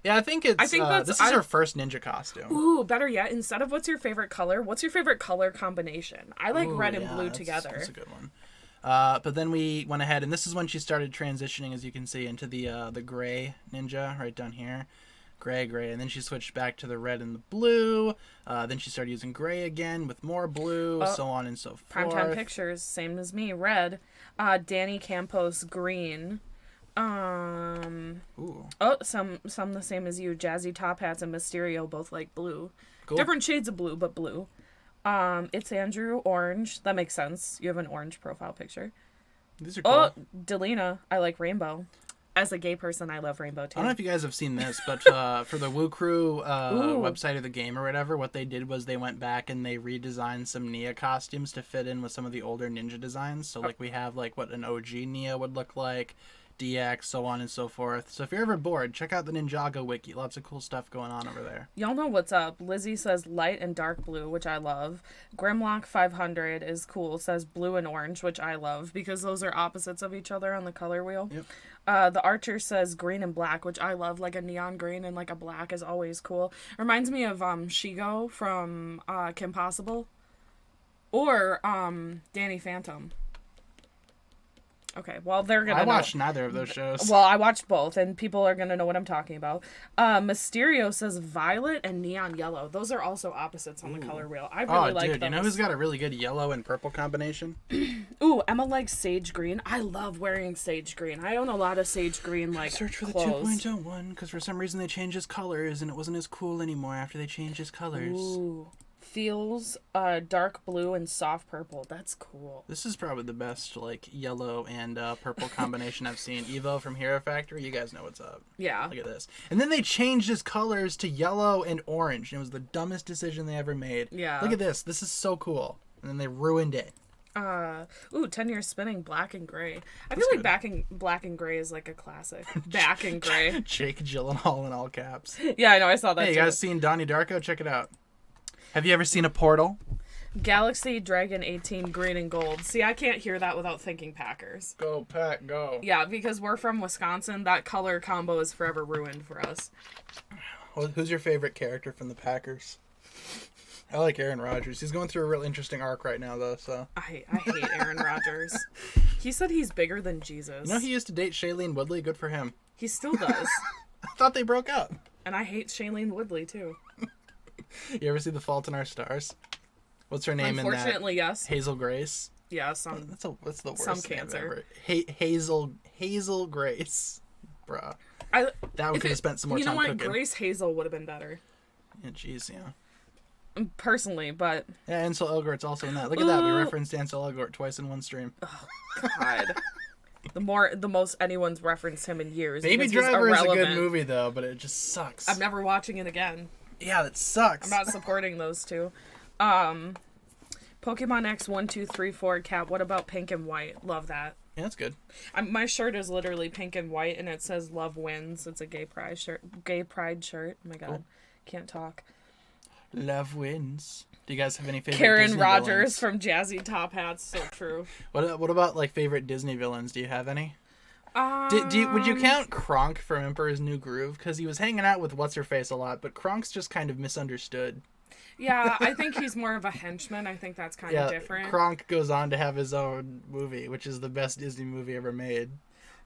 Yeah, I think this is her first ninja costume. Ooh, better yet, instead of what's your favorite color combination? I like red and blue together. That's a good one. But then we went ahead, and this is when she started transitioning, as you can see, into the gray ninja right down here. Gray, and then she switched back to the red and the blue. Then she started using gray again with more blue, so on and so forth. Primetime Pictures, same as me, red. Danny Campos, green. Ooh. Oh, some the same as you. Jazzy Top Hats and Mysterio both like blue. Cool. Different shades of blue, but blue. It's Andrew, orange. That makes sense. You have an orange profile picture. These are cool. Oh, Delina, I like rainbow. As a gay person, I love rainbow too. I don't know if you guys have seen this, but for the Woo Crew website of the game or whatever, what they did was they went back and they redesigned some Nia costumes to fit in with some of the older ninja designs. So like we have like what an OG Nia would look like, DX, so on and so forth. So if you're ever bored, check out the Ninjago wiki. Lots of cool stuff going on over there. Y'all know what's up. Lizzie says light and dark blue, which I love. Grimlock 500 is cool. Says blue and orange, which I love because those are opposites of each other on the color wheel. Yep. The Archer says green and black, which I love. Like a neon green and like a black is always cool. Reminds me of Shigo from Kim Possible. Or Danny Phantom. Okay, well, they're gonna I watched neither of those shows. Well, I watched both, and people are gonna know what I'm talking about. Mysterio says violet and neon yellow. Those are also opposites on the color wheel. I really like those. You know who's got a really good yellow and purple combination? Ooh, Emma likes sage green. I love wearing sage green. I own a lot of sage green, like, Search for clothes. the 2.01, because for some reason they changed his colors, and it wasn't as cool anymore after they changed his colors. Ooh. Feels dark blue and soft purple. That's cool. This is probably the best, like, yellow and purple combination I've seen. Evo from Hero Factory, you guys know what's up. Yeah. Look at this. And then they changed his colors to yellow and orange. And it was the dumbest decision they ever made. Yeah. Look at this. This is so cool. And then they ruined it. 10 years spinning black and gray. I feel like black and gray is like a classic. Back and gray. Jake Gyllenhaal in all caps. Yeah, I know. I saw that. Hey, you guys seen Donnie Darko? Check it out. Have you ever seen a portal? Galaxy Dragon 18 green and gold. See, I can't hear that without thinking Packers. Go, Pack, go. Yeah, because we're from Wisconsin. That color combo is forever ruined for us. Well, who's your favorite character from the Packers? I like Aaron Rodgers. He's going through a real interesting arc right now, though, so. I hate Aaron Rodgers. He said he's bigger than Jesus. You know, he used to date Shailene Woodley. Good for him. He still does. I thought they broke up. And I hate Shailene Woodley, too. You ever see The Fault in Our Stars? What's her name in that? Unfortunately, yes. Hazel Grace. Yeah, some. That's the worst some name cancer. ever. Hazel Grace, bruh. I, That one could have spent some more you know time what? cooking. Grace Hazel would have been better. Yeah, jeez, yeah. Personally, but Yeah, Ansel Elgort's also in that. Look at that. We Ooh. referenced Ansel Elgort twice in one stream. God. The most anyone's referenced him in years. Baby because he's Driver is a good irrelevant. movie, though, but it just sucks. I'm never watching it again. Yeah, that sucks. I'm not supporting those two. Pokemon X 1, 2, 3, 4 Cap. What about pink and white? Love that. Yeah, that's good. My shirt is literally pink and white, and it says "Love Wins." It's a gay pride shirt. Gay pride shirt. Oh my god, Cool. Can't talk. Love wins. Do you guys have any favorite Karen Disney Rogers villains? from Jazzy Top Hats. So true. What about like favorite Disney villains? Do you have any? Would you count Kronk from Emperor's New Groove? Because he was hanging out with what's her face a lot, but Kronk's just kind of misunderstood. Yeah, I think he's more of a henchman. I think that's kind of different. Kronk goes on to have his own movie, which is the best Disney movie ever made.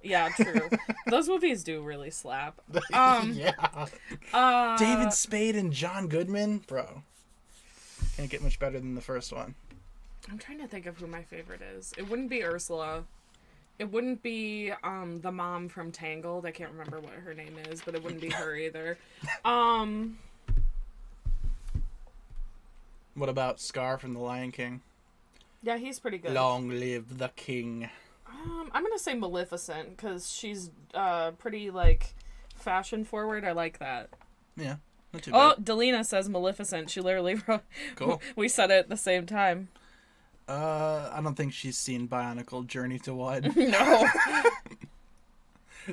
Yeah, true. Those movies do really slap. Yeah. David Spade and John Goodman, bro. Can't get much better than the first one. I'm trying to think of who my favorite is. It wouldn't be Ursula. It wouldn't be the mom from Tangled. I can't remember what her name is, but it wouldn't be her either. What about Scar from The Lion King? Yeah, he's pretty good. Long live the king. I'm gonna say Maleficent because she's pretty like fashion forward. I like that. Yeah, not too Oh, bad. Delina says Maleficent. She literally wrote. Cool. We said it at the same time. I don't think she's seen Bionicle Journey to One. No.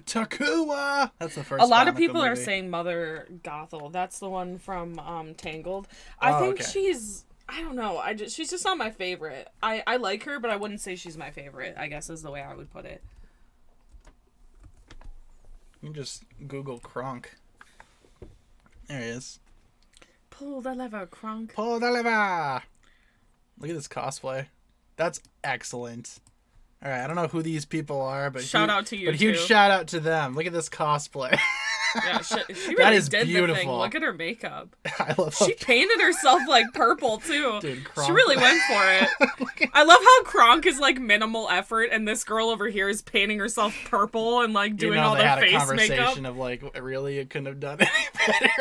Takua! That's the first A lot of Bionicle people are movie. saying Mother Gothel. That's the one from Tangled. I think okay. she's. I don't know. She's just not my favorite. I like her, but I wouldn't say she's my favorite. I guess is the way I would put it. You can just Google Kronk. There he is. Pull the lever, Kronk. Pull the lever! Look at this cosplay. That's excellent. Alright, I don't know who these people are, but Shout out to you, But huge too. shout out to them. Look at this cosplay. Yeah, she really That is did the thing. beautiful. Look at her makeup. I love She painted herself like purple too. Dude, She Kronk. really went for it. I love how Kronk is like minimal effort, and this girl over here is painting herself purple and like doing all they the had a face conversation makeup. of like, really, it couldn't have done any better.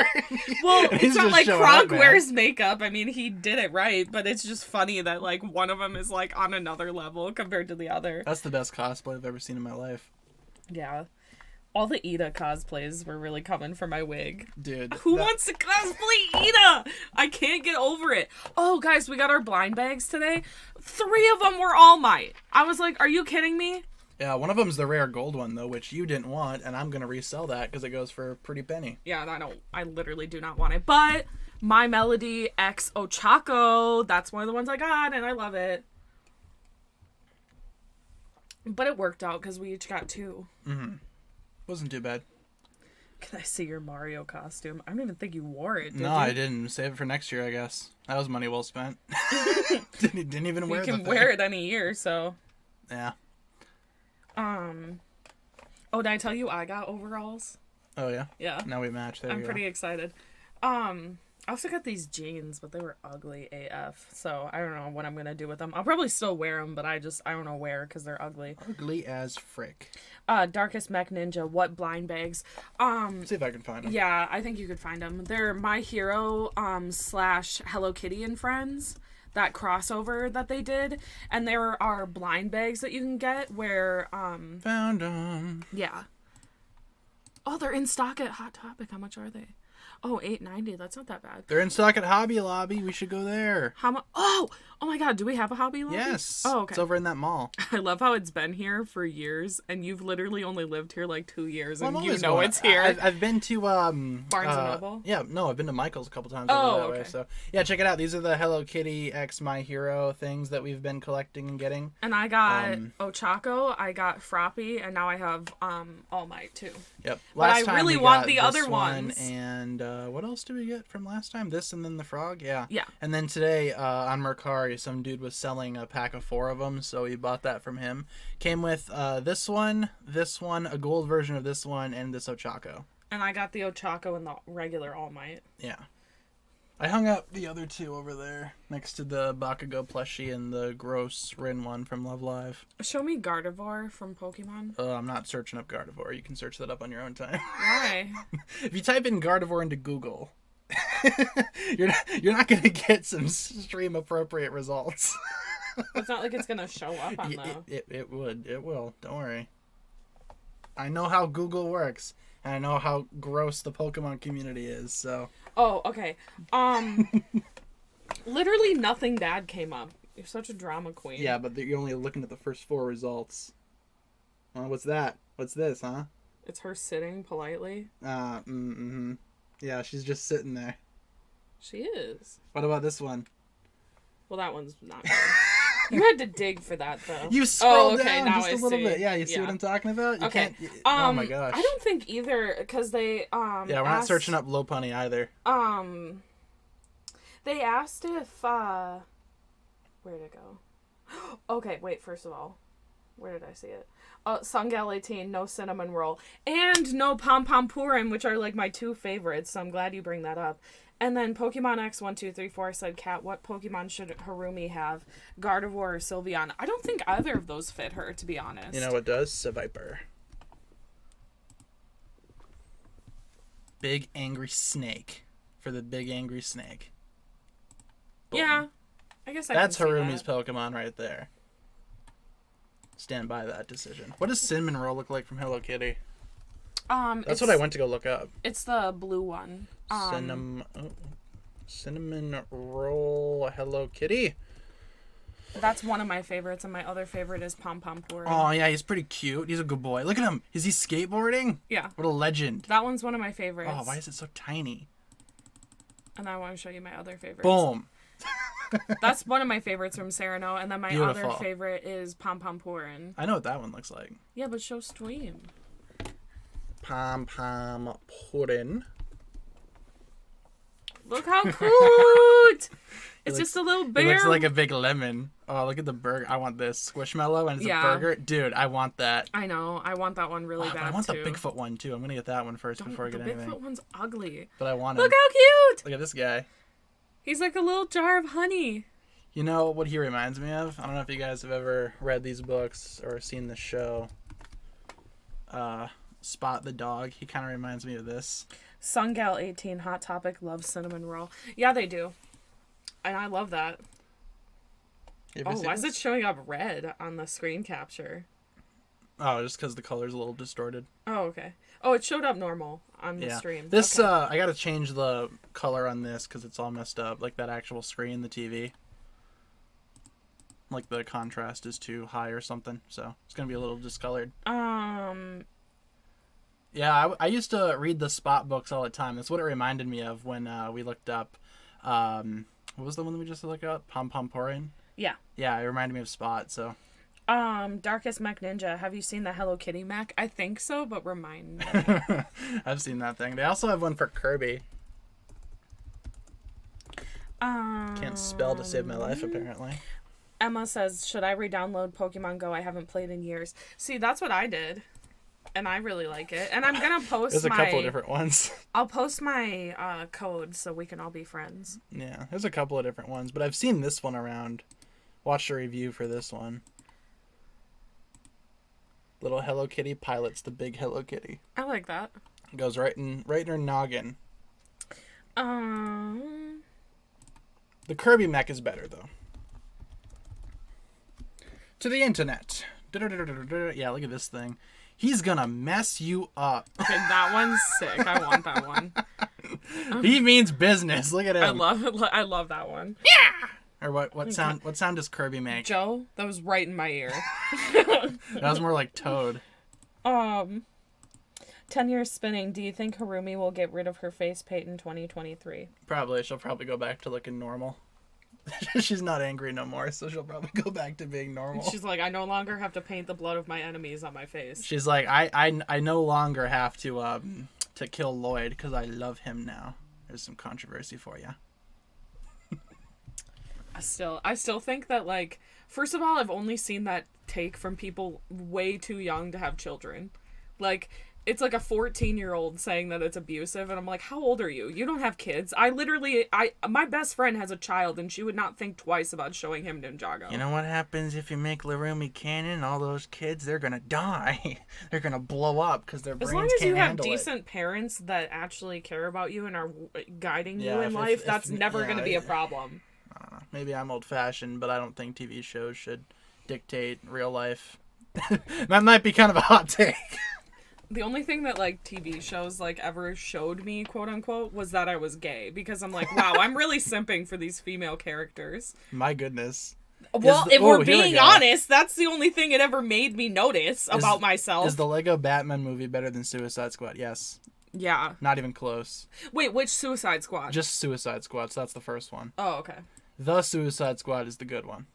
Well, He's it's not just like showing Kronk up, man. wears makeup. I mean, he did it right, but it's just funny that like one of them is like on another level compared to the other. That's the best cosplay I've ever seen in my life. Yeah. All the Ida cosplays were really coming for my wig. Dude. Who wants to cosplay Ida? I can't get over it. Oh, guys, we got our blind bags today. 3 of them were All Might. I was like, are you kidding me? Yeah, one of them's the rare gold one, though, which you didn't want, and I'm going to resell that because it goes for a pretty penny. Yeah, I literally do not want it. But My Melody X Ochako, that's one of the ones I got, and I love it. But it worked out because we each got 2. Wasn't too bad. Can I see your Mario costume? I don't even think you wore it, did No, you? I didn't. Save it for next year, I guess. That was money well spent. didn't even wear You can the thing. wear it any year, so. Yeah. Oh, did I tell you I got overalls? Oh, yeah? Yeah. Now we match. There I'm we go. pretty excited. I also got these jeans, but they were ugly AF. So I don't know what I'm gonna do with them. I'll probably still wear them, but I don't know where because they're ugly. Ugly as frick. Darkest Mech Ninja. What blind bags? See if I can find them. Yeah, I think you could find them. They're My Hero / Hello Kitty and Friends. That crossover that they did, and there are blind bags that you can get where Found them. yeah. Oh, they're in stock at Hot Topic. How much are they? Oh, $8.90. That's not that bad. They're in stock at Hobby Lobby. We should go there. How much? Oh my God. Do we have a Hobby Lobby? Yes. Oh, okay. It's over in that mall. I love how it's been here for years, and you've literally only lived here like 2 years, Well, and I'm you always know going- it's here. I've been to Barnes and Noble? Yeah, no, I've been to Michael's a couple times Oh, over that way. okay. So yeah, check it out. These are the Hello Kitty X My Hero things that we've been collecting and getting. And I got Ochako, I got Froppy, and now I have All Might too. Yep. But I time really we want got the this other one, ones. And what else did we get from last time? This and then the frog. Yeah. Yeah. And then today on Mercari, some dude was selling a pack of 4 of them, so we bought that from him. Came with this one, a gold version of this one, and this Ochako. And I got the Ochako and the regular All Might. Yeah. I hung up the other two over there next to the Bakugo plushie and the gross Rin one from Love Live. Show me Gardevoir from Pokemon. I'm not searching up Gardevoir. You can search that up on your own time. Why? If you type in Gardevoir into Google, you're not gonna get some stream appropriate results. It's not like it's gonna show up on the... It will. Don't worry. I know how Google works, and I know how gross the Pokemon community is, so... Oh, okay. Literally nothing bad came up. You're such a drama queen. Yeah, but you're only looking at the first 4 results. Well, what's that? What's this, huh? It's her sitting politely. Yeah, she's just sitting there. She is. What about this one? Well, that one's not good. You had to dig for that, though. You scrolled down now just a little bit. Yeah, you see what I'm talking about? You okay. Can't, oh my gosh. I don't think either, because they yeah, we're not searching up Lopunny either. They asked if where'd it go? Okay, wait. First of all, where did I see it? Sungal 18, no cinnamon roll, and no Pom Pom Purin, which are like my 2 favorites. So I'm glad you bring that up. And then Pokemon X1234 said, Kat, what Pokemon should Harumi have? Gardevoir or Sylveon? I don't think either of those fit her, to be honest. You know what does? Seviper. Big angry snake. For the big angry snake. Boom. Yeah. I guess that's can see Harumi's that. Pokemon right there. Stand by that decision. What does Cinnamon Roll look like from Hello Kitty? That's what I went to go look up. It's the blue one. Cinnamon Roll Hello Kitty. That's one of my favorites, and my other favorite is Pom Pom Purin. Oh yeah, he's pretty cute. He's a good boy. Look at him. Is he skateboarding? Yeah. What a legend. That one's one of my favorites. Oh, why is it so tiny? And I want to show you my other favorites. Boom. That's one of my favorites from Sereno, and then my Beautiful. other favorite is Pom Pom Purin. I know what that one looks like. Yeah, but show Stream. Pom Pom Purin. Look how cute! It's just a little bear. It looks like a big lemon. Oh, look at the burger. I want this. Squishmallow, and it's a burger. Dude, I want that. I know. I want that one really bad, I want too. the Bigfoot one, too. I'm going to get that one first before I get anything. The Bigfoot one's ugly. But I want it. Look how cute! Look at this guy. He's like a little jar of honey. You know what he reminds me of? I don't know if you guys have ever read these books or seen the show. Spot the Dog. He kind of reminds me of this. Sungal 18, Hot Topic, loves cinnamon roll. Yeah, they do. And I love that. Oh, why is it showing up red on the screen capture? Oh, just because the color's a little distorted. Oh, okay. Oh, it showed up normal on the stream. This, okay. I gotta change the color on this because it's all messed up. Like that actual screen, the TV. Like the contrast is too high or something. So it's gonna be a little discolored. Yeah, I used to read the Spot books all the time. That's what it reminded me of when we looked up. What was the one that we just looked up? Pom Pom Purin? Yeah. Yeah, it reminded me of Spot, so. Darkest Mech Ninja. Have you seen the Hello Kitty mech? I think so, but remind me. I've seen that thing. They also have one for Kirby. Can't spell to save my life, apparently. Emma says, should I re-download Pokemon Go? I haven't played in years. See, that's what I did. And I really like it. And I'm going to post There's a couple of different ones. I'll post my code so we can all be friends. Yeah, there's a couple of different ones. But I've seen this one around. Watched a review for this one. Little Hello Kitty pilots the big Hello Kitty. I like that. It goes right in her noggin. The Kirby mech is better, though. To the internet. Yeah, look at this thing. He's gonna mess you up. Okay, that one's sick. I want that one. He means business. Look at him. I love that one. Yeah. Or what sound does Kirby make? Joe, that was right in my ear. That was more like Toad. 10 years spinning. Do you think Harumi will get rid of her face paint in 2023? Probably. She'll probably go back to looking normal. She's not angry no more, so she'll probably go back to being normal. She's like, I no longer have to paint the blood of my enemies on my face. She's like, I no longer have to kill Lloyd because I love him now. There's some controversy for you. I still think that, like, first of all, I've only seen that take from people way too young to have children. Like, it's like a 14-year-old saying that it's abusive, and I'm like, how old are you? You don't have kids. My best friend has a child, and she would not think twice about showing him Ninjago. You know what happens if you make Larumi canon? All those kids, they're gonna die. They're gonna blow up because their brains can't handle it. As long as you have decent parents that actually care about you and are guiding you in life, that's never gonna be a problem. I don't know. Maybe I'm old-fashioned, but I don't think TV shows should dictate real life. That might be kind of a hot take. The only thing that, like, TV shows, like, ever showed me, quote-unquote, was that I was gay. Because I'm like, wow, I'm really simping for these female characters. My goodness. Well, if we're being honest, that's the only thing it ever made me notice about myself. Is the Lego Batman movie better than Suicide Squad? Yes. Yeah. Not even close. Wait, which Suicide Squad? Just Suicide Squad, so that's the first one. Oh, okay. The Suicide Squad is the good one.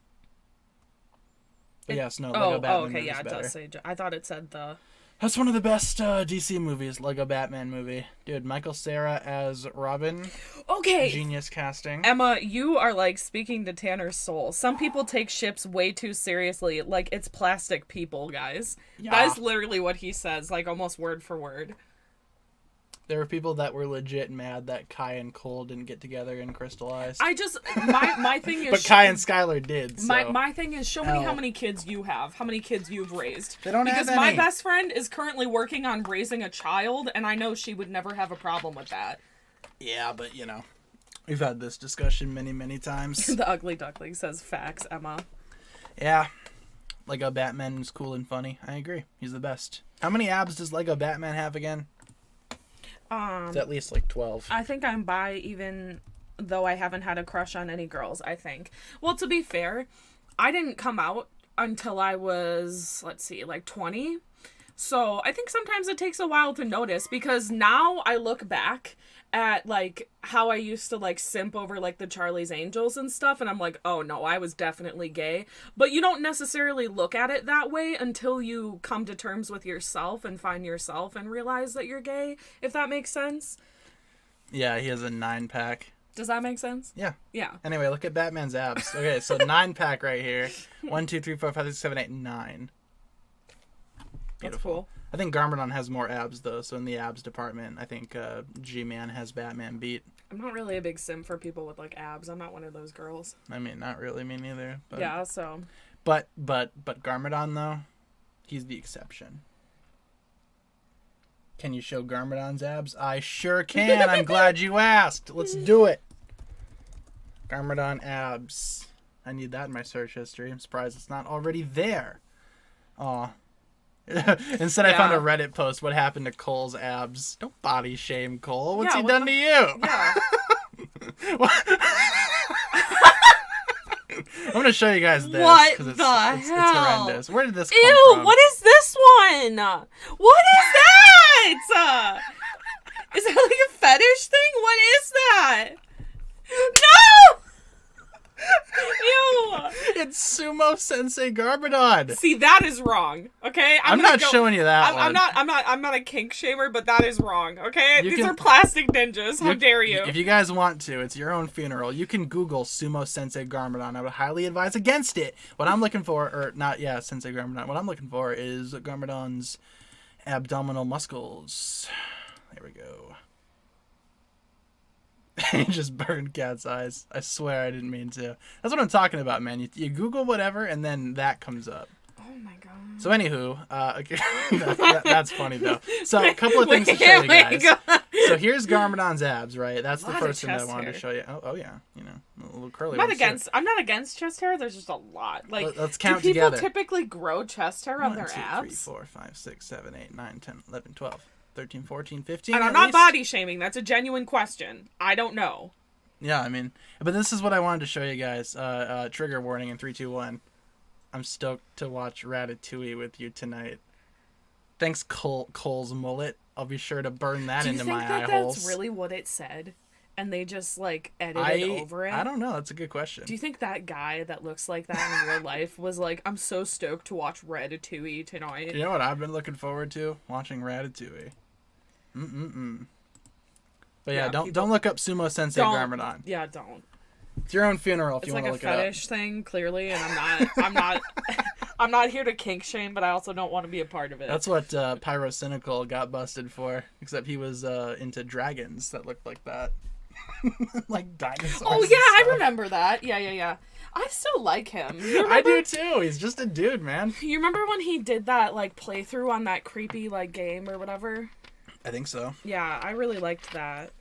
But yes, no, Lego Batman okay, yeah, it better. does say... I thought it said the... That's one of the best DC movies, Lego Batman movie. Dude, Michael Cera as Robin. Okay. Genius casting. Emma, you are, like, speaking to Tanner's soul. Some people take ships way too seriously. Like, it's plastic people, guys. Yeah. That is literally what he says, like, almost word for word. There were people that were legit mad that Kai and Cole didn't get together and crystallize. My thing is... But Kai and Skylar did, so. My thing is, show me how many kids you have. How many kids you've raised. They don't have any. Because my best friend is currently working on raising a child, and I know she would never have a problem with that. Yeah, but, you know, we've had this discussion many, many times. The Ugly Duckling says facts, Emma. Yeah. Lego Batman is cool and funny. I agree. He's the best. How many abs does Lego Batman have again? It's at least like 12. I think I'm bi even though I haven't had a crush on any girls, I think. Well, to be fair, I didn't come out until I was, let's see, like 20. So I think sometimes it takes a while to notice because now I look back at like how I used to like simp over like the Charlie's Angels and stuff, and I'm like, oh no, I was definitely gay. But you don't necessarily look at it that way until you come to terms with yourself and find yourself and realize that you're gay, if that makes sense. Yeah, he has a 9-pack. Does that make sense? Yeah. Yeah. Anyway, look at Batman's abs. Okay, so 9-pack right here. 1, 2, 3, 4, 5, 6, 7, 8, 9. That's cool. I think Garmadon has more abs, though, so in the abs department, I think G-Man has Batman beat. I'm not really a big sim for people with, like, abs. I'm not one of those girls. I mean, not really, me neither. But, yeah, so... But Garmadon, though, he's the exception. Can you show Garmadon's abs? I sure can. I'm glad you asked. Let's do it. Garmadon abs. I need that in my search history. I'm surprised it's not already there. Aw. Instead, I found a Reddit post. What happened to Cole's abs? Don't body shame Cole. What's he done to you? Yeah. I'm gonna show you guys this. What the hell? It's horrendous. Where did this come Ew, from? what is this one? What is that? Is that like a fetish thing? What is that? No! Ew! It's Sumo Sensei Garmadon. See, that is wrong. Okay, I'm not showing you that one. I'm not a kink shamer, but that is wrong. Okay, these are plastic ninjas. How dare you? If you guys want to, it's your own funeral. You can Google Sumo Sensei Garmadon. I would highly advise against it. What I'm looking for, Sensei Garmadon. What I'm looking for is Garmadon's abdominal muscles. There we go. He just burned Cat's eyes. I swear I didn't mean to. That's what I'm talking about, man. You Google whatever, and then that comes up. Oh my god. So anywho, okay, that's funny though. So a couple of things to show you guys. So here's Garmadon's abs, right? That's the first thing I wanted to show you. Oh yeah, you know, a little curly. I'm not against chest hair. There's just a lot. Like, let's count do people together. typically grow chest hair on their 1, 2, abs? 3, 4, 5, 6, 7, 8, 9, 10, 11, 12, 13, 14, 15. And I'm not body shaming. That's a genuine question. I don't know. Yeah, I mean, but this is what I wanted to show you guys. Trigger warning in 3, 2, 1. I'm stoked to watch Ratatouille with you tonight. Thanks, Cole's mullet. I'll be sure to burn that into my eye holes. Do you think that's really what it said? And they just, like, edited over it? I don't know. That's a good question. Do you think that guy that looks like that in real life was like, I'm so stoked to watch Ratatouille tonight? You know what I've been looking forward to? Watching Ratatouille. But yeah, don't look up Sumo Sensei Garmadon. Yeah, don't. It's your own funeral if you want to It's look it up. like a fetish thing, clearly, and I'm not I'm not here to kink shame, but I also don't want to be a part of it. That's what Pyrocynical got busted for, except he was into dragons that looked like that. Like dinosaurs. Oh, yeah, I remember that. Yeah. I still like him. I do too. He's just a dude, man. You remember when he did that, like, playthrough on that creepy, like, game or whatever? I think so. Yeah, I really liked that.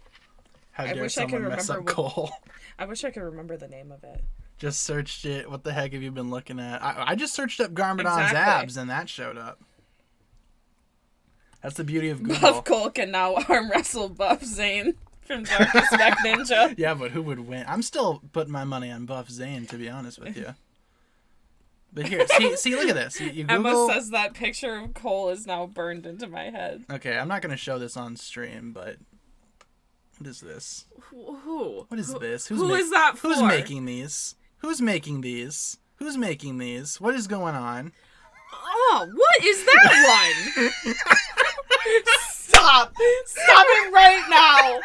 How dare someone mess up Cole? I wish I could remember the name of it. Just searched it. What the heck have you been looking at? I just searched up Garmadon's Exactly. abs, and that showed up. That's the beauty of Google. Buff Cole can now arm wrestle Buff Zane from Darkest Mech Ninja. Yeah, but who would win? I'm still putting my money on Buff Zane, to be honest with you. But here, see, look at this. You Google... Emma says that picture of Cole is now burned into my head. Okay, I'm not going to show this on stream, but... What is this? Who? What is this? Who is that for? Who's making these? Who's making these? Who's making these? What is going on? Oh, what is that one? Stop it right now.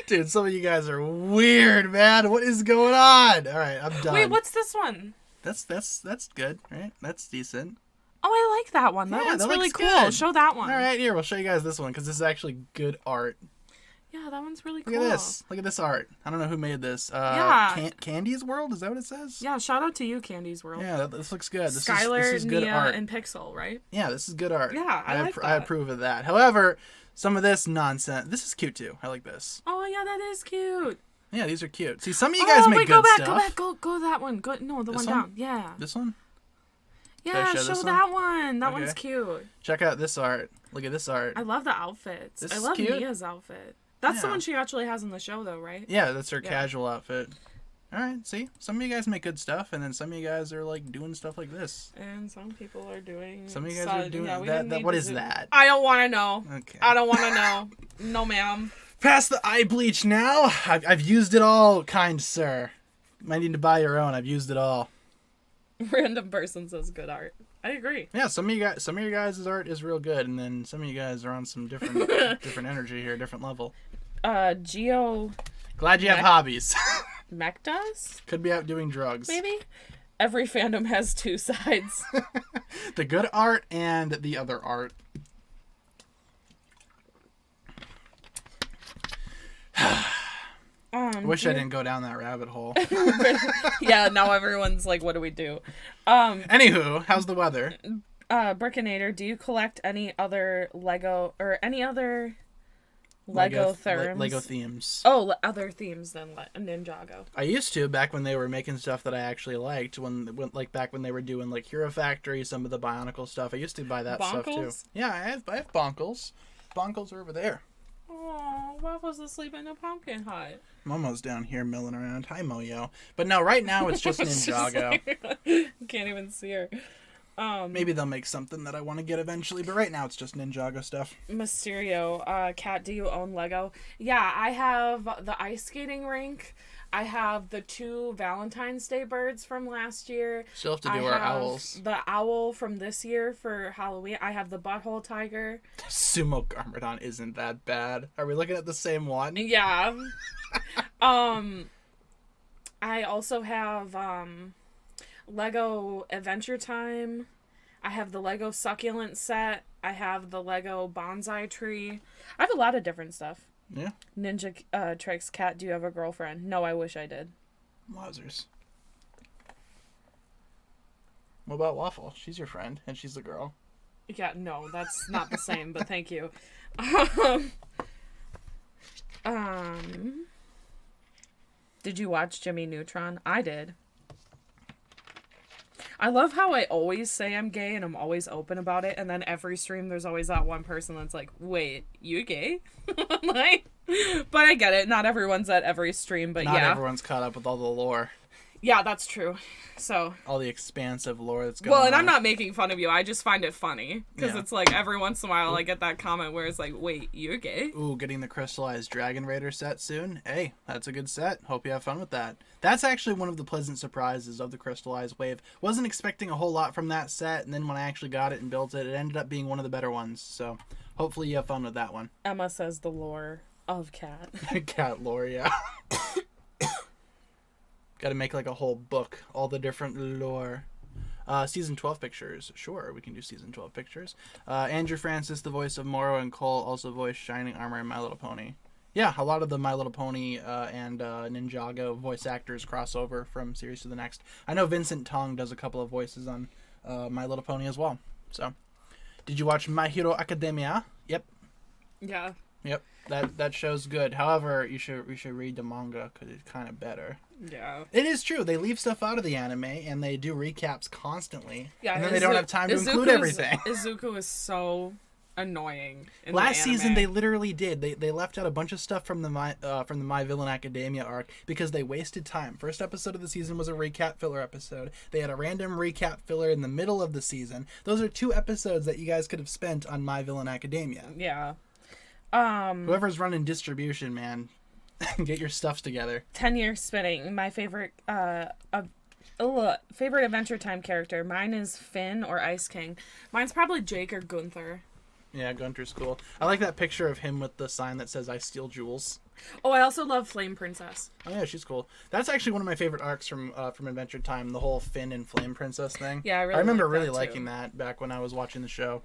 Dude, some of you guys are weird, man. What is going on? All right, I'm done. Wait, what's this one? That's good, right? That's decent. Oh, I like that one. That Yeah, one's that really looks cool. good. Show that one. All right, here, we'll show you guys this one because this is actually good art. Yeah, that one's really cool. Look at this. Look at this art. I don't know who made this. Yeah. Candy's World? Is that what it says? Yeah, shout out to you, Candy's World. Yeah, this looks good. Skylar, this is good Nia, art. and Pixel, right? Yeah, this is good art. Yeah, I like I that. approve of that. However, some of this nonsense. This is cute too. I like this. Oh, yeah, that is cute. Yeah, these are cute. See, some of you guys make good stuff. Go that one. Go the This one one? down. Yeah. This one? Yeah, show show this that one. That Okay. one's cute. Check out this art. Look at this art. I love the outfits. This I is love cute. Nia's outfit. That's the Yeah. one she actually has in the show, though, right? Yeah, that's her Yeah. casual outfit. All right, see? Some of you guys make good stuff, and then some of you guys are, like, doing stuff like this. And some people are doing... Some of you guys are doing that. What is that? I don't want to know. Okay. I don't want to know. No, ma'am. Pass the eye bleach now. I've used it all, kind sir. Might need to buy your own. I've used it all. Random person says good art. I agree. Yeah, some of your guys' art is real good, and then some of you guys are on some different energy here, different level. Geo... Glad you have hobbies. Mech does? Could be out doing drugs. Maybe? Every fandom has two sides. The good art and the other art. Wish I didn't go down that rabbit hole. Yeah, now everyone's like, what do we do? Anywho, how's the weather? Brickinator, do you collect any other Lego or any other Lego themes? Lego themes. Oh, other themes than Ninjago. I used to back when they were making stuff that I actually liked. When back when they were doing like Hero Factory, some of the Bionicle stuff. I used to buy that stuff too. Bonkles? Yeah, I have Bonkles. Bonkles are over there. Oh, Waffle's asleep in a pumpkin hut. Momo's down here milling around. Hi, Moyo. But no, right now it's just Ninjago. Can't even see her. Maybe they'll make something that I want to get eventually, but right now it's just Ninjago stuff. Mysterio, Kat, do you own Lego? Yeah, I have the ice skating rink. I have the 2 Valentine's Day birds from last year. Still have to do our owls. The owl from this year for Halloween. I have the butthole tiger. Sumo Garmadon isn't that bad. Are we looking at the same one? Yeah. I also have Lego Adventure Time. I have the Lego Succulent set. I have the Lego Bonsai Tree. I have a lot of different stuff. Yeah. Ninja Tricks, Cat, do you have a girlfriend? No, I wish I did. Wowzers. What about Waffle? She's your friend, and she's the girl. Yeah, no, that's not the same, but thank you. Did you watch Jimmy Neutron? I did. I love how I always say I'm gay and I'm always open about it, and then every stream there's always that one person that's like, wait, you gay? Like, but I get it. Not everyone's at every stream, but Not yeah. everyone's caught up with all the lore. Yeah, that's true. So. All the expansive lore that's going on. Well, and I'm not making fun of you. I just find it funny. Because Yeah. it's like every once in a while I get that comment where it's like, wait, you're gay? Ooh, getting the crystallized Dragon Raider set soon. Hey, that's a good set. Hope you have fun with that. That's actually one of the pleasant surprises of the crystallized wave. Wasn't expecting a whole lot from that set, and then when I actually got it and built it, it ended up being one of the better ones. So hopefully you have fun with that one. Emma says the lore of Cat. Cat lore, yeah. Got to make like a whole book, all the different lore. Season 12 pictures. Sure, we can do season 12 pictures. Andrew Francis, the voice of Moro, and Cole also voiced Shining Armor and My Little Pony. Yeah, a lot of the My Little Pony and Ninjago voice actors cross over from series to the next. I know Vincent Tong does a couple of voices on My Little Pony as well. So, did you watch My Hero Academia? Yep. Yeah. Yep. That show's good. However, you should read the manga because it's kind of better. Yeah. It is true. They leave stuff out of the anime and they do recaps constantly. Yeah. And then they don't have time to include everything. Izuku is so annoying. Last season they literally did. They left out a bunch of stuff from the My Villain Academia arc because they wasted time. First episode of the season was a recap filler episode. They had a random recap filler in the middle of the season. Those are 2 episodes that you guys could have spent on My Villain Academia. Yeah. Whoever's running distribution, man, get your stuffs together. 10 years spinning. My favorite favorite Adventure Time character. Mine is Finn or Ice King. Mine's probably Jake or Gunther. Yeah, Gunter's cool. I like that picture of him with the sign that says "I steal jewels." Oh, I also love Flame Princess. Oh yeah, she's cool. That's actually one of my favorite arcs from Adventure Time. The whole Finn and Flame Princess thing. Yeah, I remember really that liking that back when I was watching the show.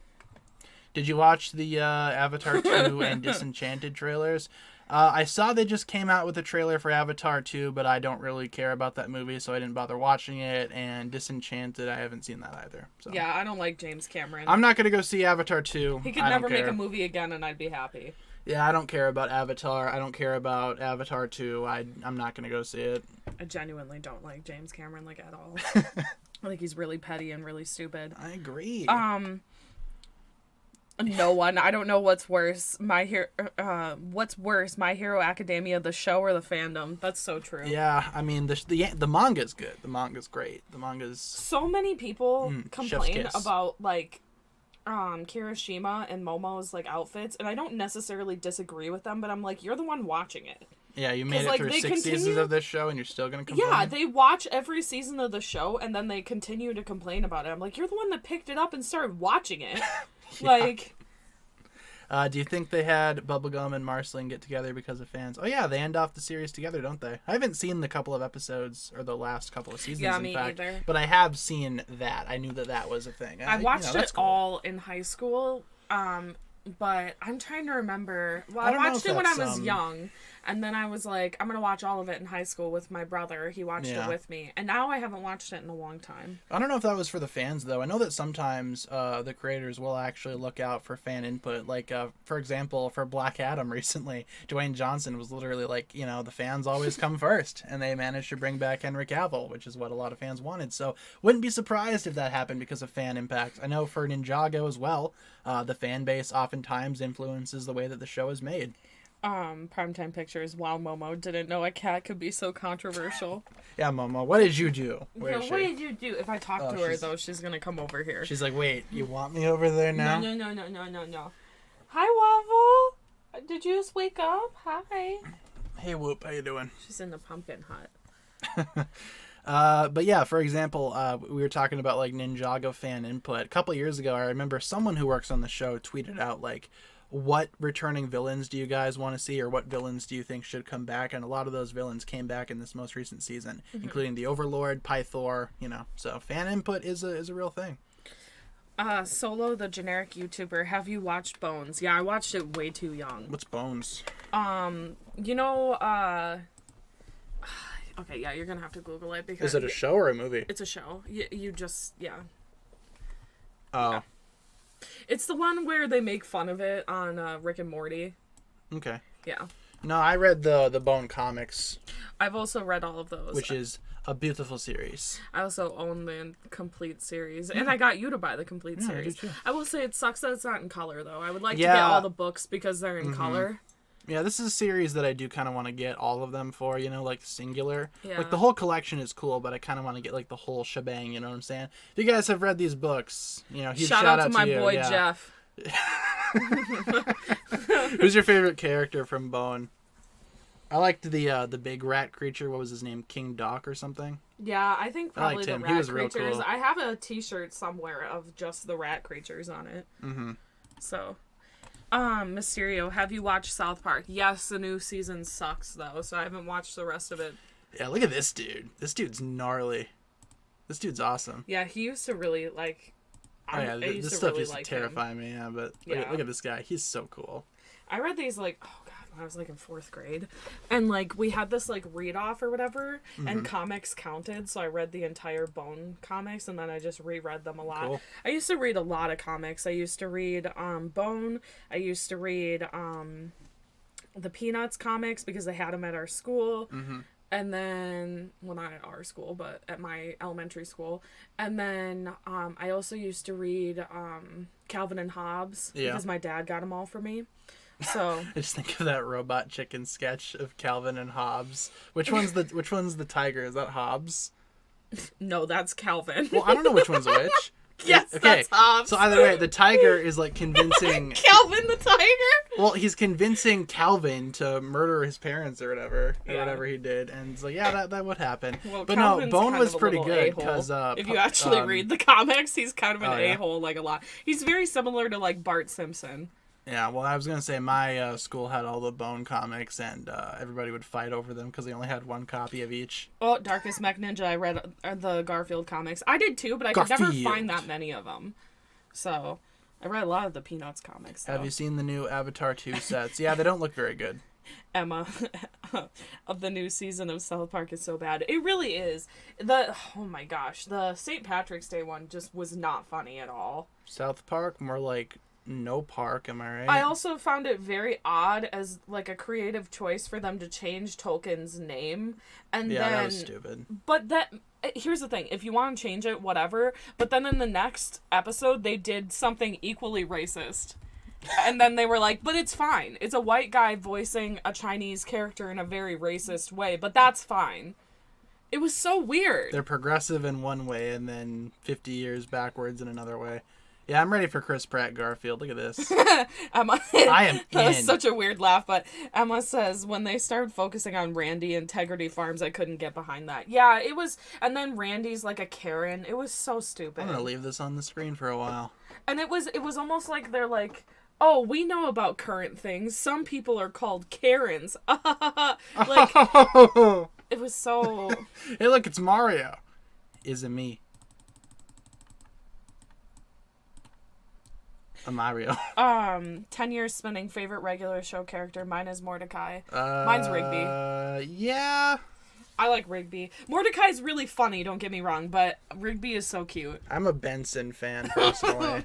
Did you watch the Avatar 2 and Disenchanted trailers? I saw they just came out with a trailer for Avatar 2, but I don't really care about that movie, so I didn't bother watching it. And Disenchanted, I haven't seen that either. So. Yeah, I don't like James Cameron. I'm not going to go see Avatar 2. He could never make a movie again, and I'd be happy. Yeah, I don't care about Avatar. I don't care about Avatar 2. I'm not going to go see it. I genuinely don't like James Cameron, like, at all. I think he's really petty and really stupid. I agree. No one. I don't know what's worse. What's worse, My Hero Academia, the show, or the fandom? That's so true. Yeah, I mean the manga's good. The manga's great. The manga's. So many people complain kiss. about like, Kirishima and Momo's like outfits, and I don't necessarily disagree with them, but I'm like, you're the one watching it. Yeah, you made it through 6 seasons of this show, and you're still gonna complain. Yeah, they watch every season of the show, and then they continue to complain about it. I'm like, you're the one that picked it up and started watching it. Yeah. Like, do you think they had Bubblegum and Marceline get together because of fans? Oh yeah, they end off the series together, don't they? I haven't seen the couple of episodes or the last couple of seasons. Yeah, in me fact, either. But I have seen that. I knew that was a thing. I watched it cool. all in high school. But I'm trying to remember. Well, I watched it when I was young, and then I was like, I'm gonna watch all of it in high school with my brother. He watched it with me, and now I haven't watched it in a long time. I don't know if that was for the fans though. I know that sometimes the creators will actually look out for fan input. Like for example, for Black Adam recently, Dwayne Johnson was literally like, the fans always come first, and they managed to bring back Henry Cavill, which is what a lot of fans wanted. So wouldn't be surprised if that happened because of fan impact. I know for Ninjago as well, the fan base oftentimes influences the way that the show is made. Primetime Pictures. Wow, Momo didn't know a cat could be so controversial. Yeah, Momo, what did you do? Where is she? What did you do? If I talk to her, though, she's gonna come over here. She's like, wait, you want me over there now? No. Hi, Waffle. Did you just wake up? Hi. Hey, Whoop, how you doing? She's in the pumpkin hut. But yeah, for example, we were talking about like Ninjago fan input. A couple years ago, I remember someone who works on the show tweeted out like, what returning villains do you guys want to see, or what villains do you think should come back? And a lot of those villains came back in this most recent season, including the Overlord, Pythor, so fan input is a real thing. Solo, the generic YouTuber, have you watched Bones? Yeah, I watched it way too young. What's Bones? Okay, yeah, you're gonna have to Google it because... Is it a show or a movie? It's a show. You just, yeah. Oh. Yeah. It's the one where they make fun of it on Rick and Morty. Okay. Yeah. No, I read the Bone comics. I've also read all of those. Which is a beautiful series. I also own the complete series. And I got you to buy the complete series. I will say it sucks that it's not in color, though. I would like to get all the books because they're in color. Yeah, this is a series that I do kind of want to get all of them for, like singular. Yeah. Like the whole collection is cool, but I kind of want to get like the whole shebang, you know what I'm saying? If you guys have read these books, huge shout out to my you. boy Jeff. Who's your favorite character from Bone? I liked the big rat creature. What was his name? King Doc or something? Yeah, I think probably the rat creatures. Cool. I have a t-shirt somewhere of just the rat creatures on it. Mm-hmm. So... Mysterio, have you watched South Park? Yes, the new season sucks, though, so I haven't watched the rest of it. Yeah, look at this dude. This dude's gnarly. This dude's awesome. Yeah, he used to really like. Oh yeah, I this used to stuff really used to like him. terrify me. Yeah, but look at this guy. He's so cool. I read these like, oh god, when I was like in 4th grade, and like we had this like read off or whatever, and comics counted, so I read the entire Bone comics, and then I just reread them a lot. Cool. I used to read a lot of comics. I used to read Bone. I used to read the Peanuts comics because they had them at our school. And then, well, not at our school, but at my elementary school. And then I also used to read Calvin and Hobbes because my dad got them all for me. So I just think of that Robot Chicken sketch of Calvin and Hobbes. Which one's the tiger? Is that Hobbes? No, that's Calvin. Well, I don't know which one's which. Yes, that's Hobbes. So either way, the tiger is like convincing Calvin the tiger. Well, he's convincing Calvin to murder his parents or whatever, whatever he did, and so that would happen. Well, but Calvin's no, Bone kind was of a pretty little good a-hole. because if you actually read the comics, he's kind of an yeah. a-hole like a lot. He's very similar to like Bart Simpson. Yeah, well, I was gonna say my school had all the Bone comics, and everybody would fight over them because they only had one copy of each. Oh, Darkest Mech Ninja. I read the Garfield comics. I did too, but I could never find that many of them. So, I read a lot of the Peanuts comics, though. Have you seen the new Avatar 2 sets? Yeah, they don't look very good. Emma of the new season of South Park is so bad. It really is. Oh my gosh, the St. Patrick's Day one just was not funny at all. South Park? More like no park, am I right? I also found it very odd as like a creative choice for them to change Tolkien's name. And then, that was stupid. But here's the thing, if you want to change it, whatever, but then in the next episode they did something equally racist. And then they were like, but it's fine. It's a white guy voicing a Chinese character in a very racist way, but that's fine. It was so weird. They're progressive in one way and then 50 years backwards in another way. Yeah, I'm ready for Chris Pratt Garfield. Look at this. Emma, I am that was in. such a weird laugh, but Emma says when they started focusing on Randy Integrity Farms, I couldn't get behind that. Yeah, it was, and then Randy's like a Karen. It was so stupid. I'm gonna leave this on the screen for a while. And it was almost like they're like, oh, we know about current things. Some people are called Karens. Like, it was so... Hey, look, it's Mario. Is it me? A Mario. 10 years spinning favorite regular show character. Mine is Mordecai. Mine's Rigby. Yeah. I like Rigby. Mordecai's really funny, don't get me wrong, but Rigby is so cute. I'm a Benson fan, personally.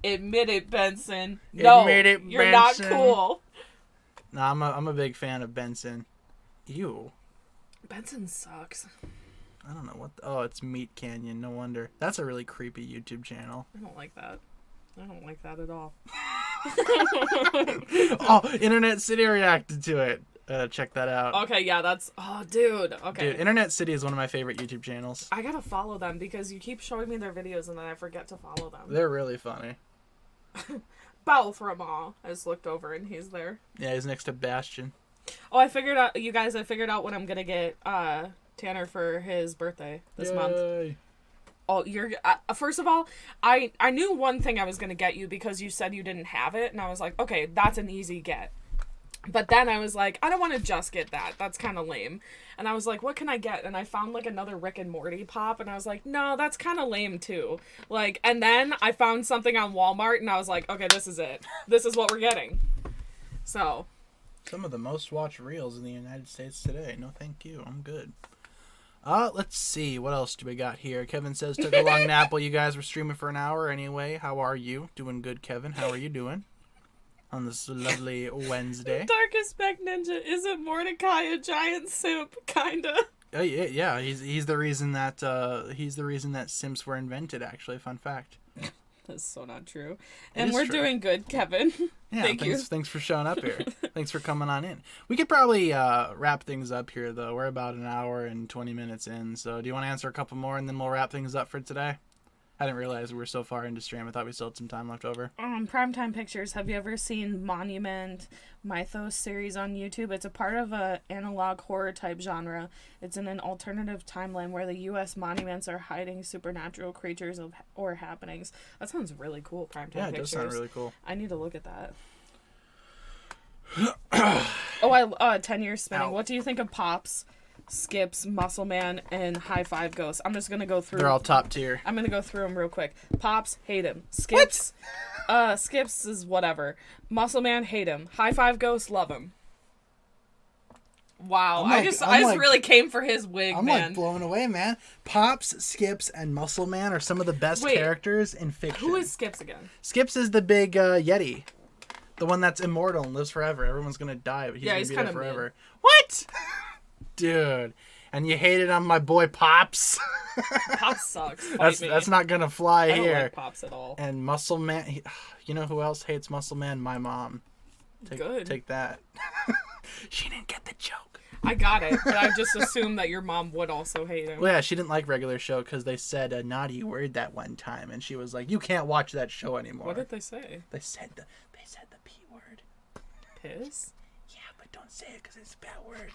Admit it, Benson. No, Admit it, you're Benson. not cool. No, I'm a big fan of Benson. Ew. Benson sucks. I don't know what... Oh, it's Meat Canyon. No wonder. That's a really creepy YouTube channel. I don't like that. I don't like that at all. Oh, Internet City reacted to it. Check that out. Okay, yeah, that's... Oh, dude. Okay. Dude, Internet City is one of my favorite YouTube channels. I gotta follow them because you keep showing me their videos and then I forget to follow them. They're really funny. Balthramall. I just looked over and he's there. Yeah, he's next to Bastion. Oh, I figured out what I'm gonna get Tanner for his birthday this month. Oh, you're... first of all, I knew one thing I was gonna get you because you said you didn't have it, and I was like, okay, that's an easy get. But then I was like, I don't want to just get that. That's kind of lame. And I was like, what can I get? And I found like another Rick and Morty pop, and I was like, no, that's kind of lame too. Like, and then I found something on Walmart, and I was like, okay, this is it. This is what we're getting. So... Some of the most watched reels in the United States today. No, thank you. I'm good. Let's see. What else do we got here? Kevin says, took a long nap while you guys were streaming for an hour anyway. How are you? Doing good, Kevin. How are you doing? On this lovely Wednesday. Darkest Mech Ninja, isn't Mordecai a giant simp? Kinda. Oh, yeah. He's the reason that simps were invented, actually. Fun fact. That's so not true. And we're doing good, Kevin. Yeah, Thank you. Thanks for showing up here. Thanks for coming on in. We could probably wrap things up here, though. We're about an hour and 20 minutes in. So do you want to answer a couple more, and then we'll wrap things up for today? I didn't realize we were so far into stream. I thought we still had some time left over. Primetime Pictures. Have you ever seen Monument Mythos series on YouTube? It's a part of a analog horror type genre. It's in an alternative timeline where the U.S. monuments are hiding supernatural creatures or happenings. That sounds really cool, Primetime Pictures. Yeah, it does sound really cool. I need to look at that. 10 years spinning. Ow. What do you think of Pops? Skips, Muscle Man, and High Five Ghost. I'm just gonna go through. They're all top tier. I'm gonna go through them real quick. Pops, hate him. Skips, Skips is whatever. Muscle Man, hate him. High Five Ghost, love him. Wow, I just really came for his wig, I'm man. like blown away, man. Pops, Skips, and Muscle Man are some of the best characters in fiction. Who is Skips again? Skips is the big Yeti. The one that's immortal and lives forever. Everyone's gonna die, but he's gonna be there forever. Mean. What? Dude. And you hated on my boy Pops. Pops sucks. That's not gonna fly here. I don't like Pops at all. And Muscle Man, you know who else hates Muscle Man? My mom. Take that. She didn't get the joke. I got it, but I just assumed that your mom would also hate him. Well, yeah, she didn't like regular show because they said a naughty word that one time, and she was like, "You can't watch that show anymore." What did they say? They said the P word. Piss? Yeah, but don't say it because it's a bad word.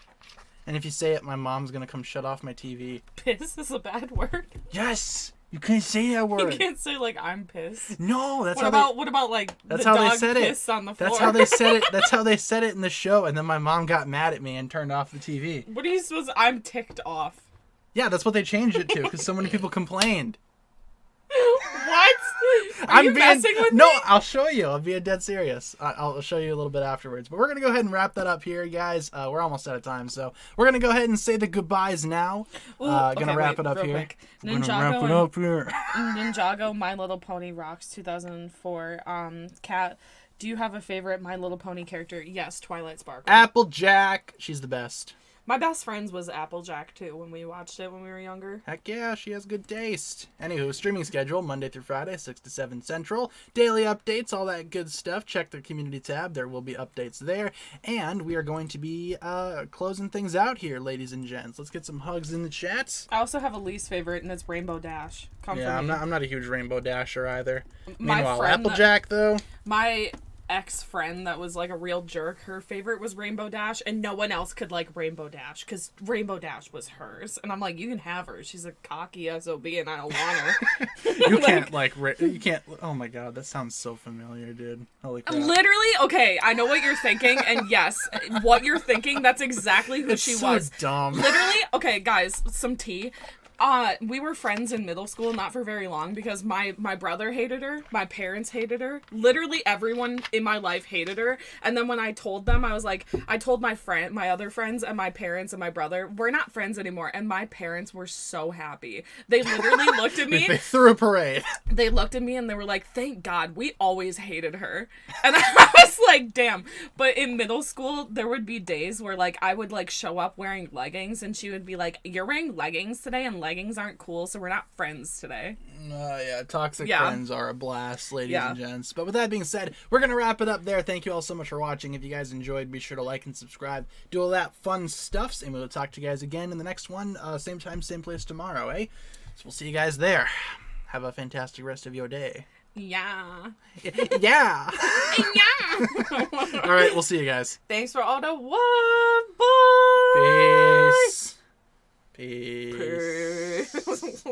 And if you say it, my mom's gonna come shut off my TV. Piss is a bad word? Yes! You can't say that word. You can't say, like, I'm pissed. No, what about like, that's the how dog they said piss on the floor? That's how they said it. That's how they said it in the show, and then my mom got mad at me and turned off the TV. What are you supposed to... I'm ticked off. Yeah, that's what they changed it to, because so many people complained. What? Are you messing with me? No, I'll show you. I'll be dead serious. I'll show you a little bit afterwards. But we're going to go ahead and wrap that up here, guys. We're almost out of time, so we're going to go ahead and say the goodbyes now. Going to wrap it up here. Ninjago, My Little Pony Rocks 2004. Kat, do you have a favorite My Little Pony character? Yes, Twilight Sparkle. Applejack. She's the best. My best friend's was Applejack, too, when we watched it when we were younger. Heck yeah, she has good taste. Anywho, streaming schedule, Monday through Friday, 6 to 7 Central. Daily updates, all that good stuff. Check the community tab. There will be updates there. And we are going to be closing things out here, ladies and gents. Let's get some hugs in the chat. I also have a least favorite, and it's Rainbow Dash. I'm not a huge Rainbow Dasher either. Meanwhile, Applejack, though. My ex-friend that was like a real jerk, her favorite was Rainbow Dash, and no one else could like Rainbow Dash because Rainbow Dash was hers. And I'm like, you can have her, she's a cocky SOB and I don't want her. You can't oh my god, that sounds so familiar, dude. Holy crap. Literally, okay, I know what you're thinking, and yes, what you're thinking, that's exactly who she was. Dumb. Literally, okay, guys, some tea. We were friends in middle school, not for very long, because my brother hated her, my parents hated her, literally everyone in my life hated her, and then when I told them, I told my other friends, and my parents and my brother, we're not friends anymore, and my parents were so happy. They literally looked at me. They threw a parade. They looked at me and they were like, thank God, we always hated her. And I was like, damn. But in middle school, there would be days where, like, I would, like, show up wearing leggings, and she would be like, you're wearing leggings today, and leggings aren't cool, so we're not friends today. Yeah, toxic friends are a blast, ladies and gents. But with that being said, we're going to wrap it up there. Thank you all so much for watching. If you guys enjoyed, be sure to like and subscribe. Do all that fun stuff, and we'll talk to you guys again in the next one. Same time, same place tomorrow, eh? So we'll see you guys there. Have a fantastic rest of your day. Yeah. Yeah. Yeah. All right, we'll see you guys. Thanks for all the love. Bye. Peace. Peace.